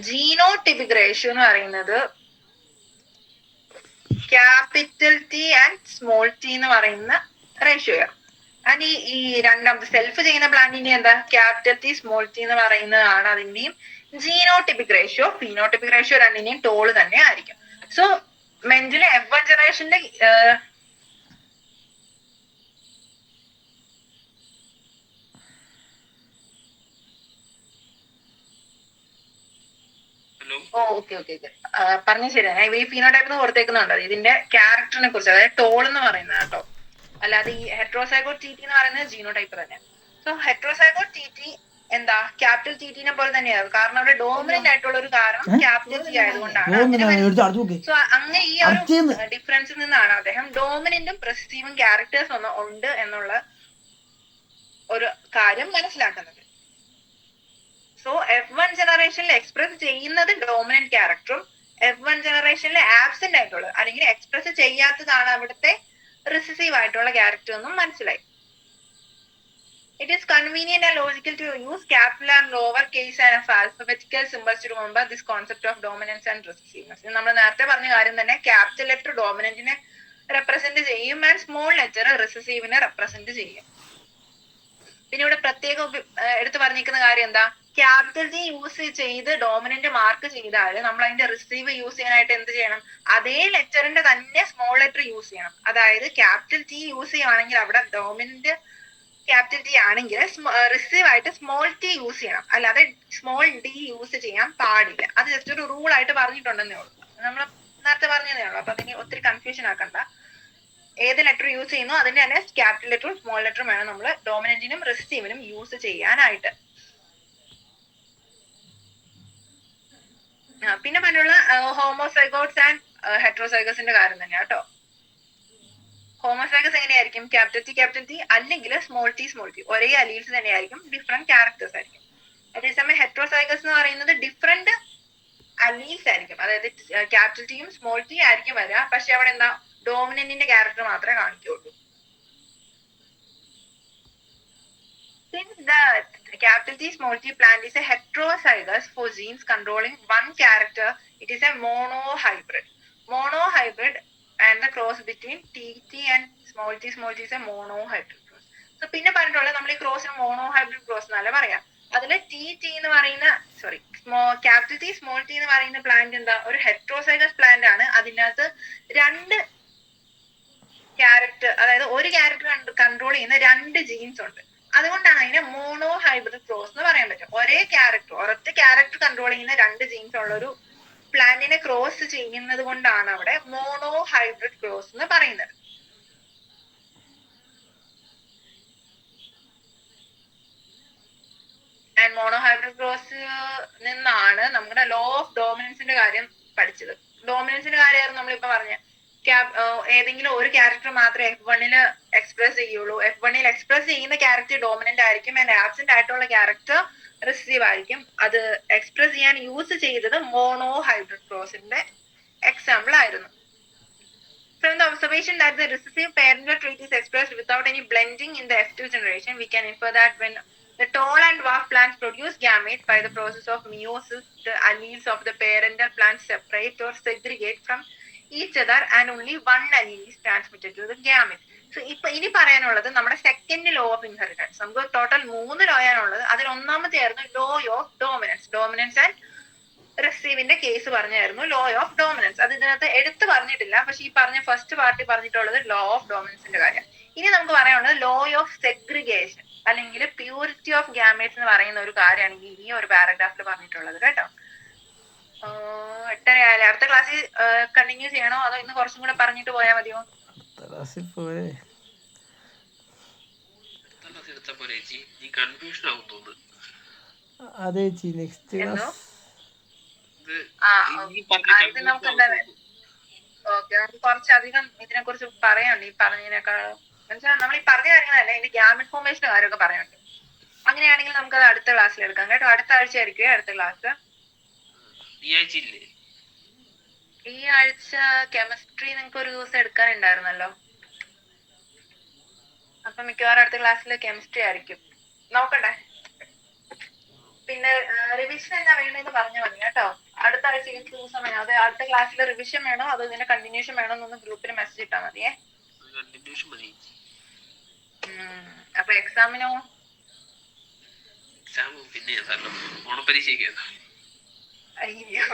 ജീനോടിപിക് റേഷ്യോ എന്ന് പറയുന്നത് capital T and small T എന്ന് പറയുന്ന റേഷ്യോയാണ്. ആൻഡ് ഈ രണ്ടാമത്തെ സെൽഫ് ചെയ്യുന്ന പ്ലാന്റിന്റെ എന്താ? ക്യാപിറ്റൽ ടി സ്മോൾ ടി എന്ന് പറയുന്നതാണ് അതിന്റെയും ജീനോടിപിക് റേഷ്യോ. ഫീനോടിപിക് റേഷ്യോ രണ്ടിന്റെയും ടോള് തന്നെ ആയിരിക്കും. സോ മെന്റലി F1 ജനറേഷന്റെ ഓക്കെ പറഞ്ഞ ശരിയാണ്. ഈ ഫീനോടൈപ്പ് എന്ന് കൊടുത്തേക്കുന്നുണ്ടോ ഇതിന്റെ ക്യാരക്ടറിനെ കുറിച്ച്, അതായത് ടോൾ എന്ന് പറയുന്നത് കേട്ടോ. അല്ലാതെ ഈ ഹെട്രോസൈഗോട്ട് ടി ടി എന്ന് പറയുന്നത് ജീനോടൈപ്പ് തന്നെ. സോ ഹെട്രോസൈഗോട്ട് ടി ടി എന്താ? ക്യാപിറ്റൽ ടി ടിനെ പോലെ തന്നെയാണ്. കാരണം അവിടെ ഡോമിനന്റ് ആയിട്ടുള്ള ഒരു കാരണം ക്യാപിറ്റൽ ടി ആയതുകൊണ്ടാണ്. സോ അങ്ങനെ ഈ ഒരു ഡിഫറൻസിൽ നിന്നാണ് അദ്ദേഹം ഡോമിനന്റും റെസസീവും ക്യാരക്ടേഴ്സ് ഒന്നും ഉണ്ട് എന്നുള്ള ഒരു കാര്യം മനസ്സിലാക്കുന്നത്. സോ F1 ജനറേഷനിൽ എക്സ്പ്രസ് ചെയ്യുന്നത് ഡോമിനന്റ് ക്യാരക്ടറും F1 ജനറേഷനിൽ ആബ്സെന്റ് ആയിട്ടുള്ളത് അല്ലെങ്കിൽ എക്സ്പ്രസ് ചെയ്യാത്തതാണ് അവിടുത്തെ റിസസീവ് ആയിട്ടുള്ള ക്യാരക്ടർ എന്നും മനസ്സിലായി. It is convenient and logical to use capital and lower case and alphabetical symbols to remember this concept of dominance and recessiveness. നമ്മൾ നേരത്തെ പറഞ്ഞ കാര്യം തന്നെ, ക്യാപിറ്റൽ ലെറ്റർ ഡോമിനന്റിനെ റെപ്രസെന്റ് ചെയ്യും ആൻഡ് സ്മോൾ ലെറ്റർ റിസസീവിനെ റെപ്രസെന്റ് ചെയ്യും. പിന്നെ ഇവിടെ പ്രത്യേകം എടുത്തു പറഞ്ഞിരിക്കുന്ന കാര്യം എന്താ? ക്യാപിറ്റൽ ടി യൂസ് ചെയ്ത് ഡോമിനന്റ് മാർക്ക് ചെയ്താൽ നമ്മൾ അതിന്റെ റിസീവ് യൂസ് ചെയ്യാനായിട്ട് എന്ത് ചെയ്യണം? അതേ ലെറ്ററിന്റെ തന്നെ സ്മോൾ ലെറ്റർ യൂസ് ചെയ്യണം. അതായത് ക്യാപിറ്റൽ ടി യൂസ് ചെയ്യുവാണെങ്കിൽ അവിടെ ഡോമിനന്റ് ക്യാപിറ്റൽ ടി ആണെങ്കിൽ റിസീവ് ആയിട്ട് സ്മോൾ ടി യൂസ് ചെയ്യണം, അല്ലാതെ സ്മോൾ ഡി യൂസ് ചെയ്യാൻ പാടില്ല. അത് ജസ്റ്റ് ഒരു റൂൾ ആയിട്ട് പറഞ്ഞിട്ടുണ്ടെന്നേ ഉള്ളൂ. നമ്മൾ നേരത്തെ പറഞ്ഞതേ ഉള്ളൂ. അപ്പൊ അതിന് ഒത്തിരി കൺഫ്യൂഷൻ ആക്കണ്ട. ഏത് ലെറ്റർ യൂസ് ചെയ്യുന്നു അതിന്റെ തന്നെ ക്യാപിറ്റൽ ലെറ്ററും സ്മോൾ ലെറ്ററും വേണം നമ്മൾ ഡോമിനന്റിനും റിസീവിനും യൂസ് ചെയ്യാനായിട്ട്. പിന്നെ പറഞ്ഞുള്ള ഹോമോസൈഗോട്സ് ആൻഡ് ഹെട്രോസൈഗസിന്റെ കാര്യം തന്നെ കേട്ടോ. ഹോമോസൈഗസ് എങ്ങനെയായിരിക്കും? ക്യാപിറ്റൽ ടി അല്ലെങ്കിൽ സ്മോൾ ടി ഒരേ അലീൽസ് തന്നെയായിരിക്കും, ഡിഫറെന്റ് ക്യാരക്ടേഴ്സ് ആയിരിക്കും. അതേസമയം ഹെട്രോസൈഗസ് എന്ന് പറയുന്നത് ഡിഫറെന്റ് അലീൽസ് ആയിരിക്കും. അതായത് ക്യാപിറ്റൽ ടിയും സ്മോൾ ടി ആയിരിക്കും വരിക, പക്ഷെ അവിടെ എന്താ? ഡോമിനന്റിന്റെ ക്യാരക്ടർ മാത്രമേ കാണിക്കുള്ളൂ. Since the capital T small t plant is a heterozygous for genes controlling one character, it is a monohybrid. Monohybrid and the cross between TT and small t is a monohybrid cross. So പിന്നെ പറഞ്ഞിട്ടുള്ളത് നമ്മൾ ഈ ക്രോസിന് monohybrid cross എന്നല്ല പറയാം. അതില് TT എന്ന് പറയുന്ന capital T small T എന്ന് പറയുന്ന പ്ലാന്റ് എന്താ? ഒരു ഹെട്രോസൈഗസ് പ്ലാന്റ് ആണ്. അതിനകത്ത് രണ്ട് ക്യാരക്ടർ, അതായത് ഒരു ക്യാരക്ടർ കൺട്രോൾ ചെയ്യുന്ന രണ്ട് ജീൻസ് ഉണ്ട്. അതുകൊണ്ടാണ് അതിനെ മോണോഹൈബ്രിഡ് ക്രോസ് എന്ന് പറയാൻ പറ്റും. ഒരൊറ്റ ക്യാരക്ടർ കൺട്രോൾ ചെയ്യുന്ന രണ്ട് ജീൻസ് ഉള്ള ഒരു പ്ലാന്റിനെ ക്രോസ് ചെയ്യുന്നത് കൊണ്ടാണ് അവിടെ മോണോഹൈബ്രിഡ് ക്രോസ് എന്ന് പറയുന്നത്. ആൻഡ് മോണോഹൈബ്രിഡ് ക്രോസ് നിന്നാണ് നമ്മുടെ ലോ ഓഫ് ഡോമിനൻസിന്റെ കാര്യം പഠിച്ചത്. ഡോമിനൻസിന്റെ കാര്യമായിരുന്നു നമ്മളിപ്പോ പറഞ്ഞ ഏതെങ്കിലും ഒരു ക്യാരക്ടർ മാത്രമേ F1 എക്സ്പ്രസ് ചെയ്യുള്ളൂ. F1 എക്സ്പ്രസ് ചെയ്യുന്ന ക്യാരക്ടർ ഡോമിനന്റ് ആയിരിക്കും ആൻഡ് ആബ്സെന്റ് ആയിട്ടുള്ള ക്യാരക്ടർ റിസീവ് ആയിരിക്കും. അത് എക്സ്പ്രസ് ചെയ്യാൻ യൂസ് ചെയ്തത് മോണോ ഹൈബ്രിഡ് ക്രോസിന്റെ എക്സാമ്പിൾ ആയിരുന്നു. From the observation that the recessive parental trait is expressed without any blending in the F2 generation, we can infer that when the tall and dwarf plants produce gametes by the process of meiosis, the alleles of the parental plants separate or segregate from each other and only one allele is transmitted to the gamete. So, ഇപ്പൊ ഇനി പറയാനുള്ളത് നമ്മുടെ second law of inheritance. നമുക്ക് total 3 law ആണുള്ളത്. അതിൽ ഒന്നാമത്തെയായിരുന്നു law of dominance and റിസീവിന്റെ case പറഞ്ഞായിരുന്നു ലോ ഓഫ് ഡോമിനൻസ്. അത് ഇതിനകത്ത് എടുത്തു പറഞ്ഞിട്ടില്ല, പക്ഷെ ഈ പറഞ്ഞ ഫസ്റ്റ് പാർട്ടി പറഞ്ഞിട്ടുള്ളത് ലോ ഓഫ് ഡോമിനൻസിന്റെ കാര്യം. ഇനി നമുക്ക് പറയാനുള്ളത് ലോ ഓഫ് സെഗ്രിഗേഷൻ അല്ലെങ്കിൽ പ്യൂരിറ്റി ഓഫ് ഗാമേറ്റ്സ് എന്ന് പറയുന്ന ഒരു കാര്യമാണ് ഈ ഒരു പാരഗ്രാഫിൽ പറഞ്ഞിട്ടുള്ളത് കേട്ടോ. 8:30 അടുത്ത ക്ലാസ്സിൽ കണ്ടിന്യൂ ചെയ്യണോ അതോ ഇന്ന് കുറച്ചും കൂടെ പറഞ്ഞിട്ട് പോയാൽ മതിയോ? ക്ലാസ്സിൽ പോരെ കൺഫ്യൂഷൻ ആവും തോന്നുന്നു. അതെ ചേച്ചി നെക്സ്റ്റ് എന്തോ ക്ലാസ് ഇത് നമുക്ക് ഓക്കെ, നമുക്ക് കുറച്ചധികം ഇതിനെ കുറിച്ച് പറയാനുണ്ട്. ഈ പറഞ്ഞതിനേക്കാൾ എന്നുവെച്ചാൽ നമ്മൾ ഈ പറഞ്ഞ കാര്യങ്ങളല്ല, ഇതിന്റെ ഗ്യാമറ്റ് ഫോർമേഷന്റെ കാര്യമൊക്കെ പറയാനുണ്ട്. അങ്ങനെയാണെങ്കിൽ നമുക്ക് അത് അടുത്ത ക്ലാസ്സിൽ എടുക്കാം കേട്ടോ. അടുത്ത ആഴ്ച ആയിരിക്കും അടുത്ത ക്ലാസ്. ഈ ആഴ്ച കെമിസ്ട്രി നിങ്ങൾക്ക് ഒരു ദിവസം എടുക്കാനുണ്ടായിരുന്നല്ലോ. അപ്പൊ മിക്കവാറും അടുത്ത ക്ലാസ്സിൽ കെമിസ്ട്രി ആയിരിക്കും. നോക്കട്ടെ. പിന്നെ റിവിഷൻ എന്നാ വേണമെന്ന് പറഞ്ഞാൽ മതി കേട്ടോ. അടുത്ത ആഴ്ച ദിവസം വേണം. അത് അടുത്ത ക്ലാസ്സിൽ റിവിഷൻ വേണോ അതോ ഇതിന്റെ കണ്ടിന്യൂഷൻ വേണോ എന്നൊന്ന് ഗ്രൂപ്പിൽ മെസ്സേജ് ഇട്ടാൽ മതിയേ. അപ്പൊ എക്സാമിനോ? പിന്നെ ഓണപരീക്ഷയ്ക്ക്. അയ്യോ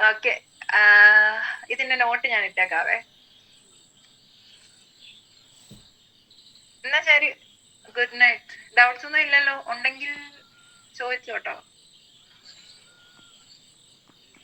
ഓക്കെ, ഇതിന്റെ നോട്ട് ഞാൻ ഇട്ടേക്കാവേ. എന്നാ ശരി, ഗുഡ് നൈറ്റ്. ഡൗട്ട്സ് ഒന്നും ഇല്ലല്ലോ? ഉണ്ടെങ്കിൽ ചോദിച്ചോട്ടോ.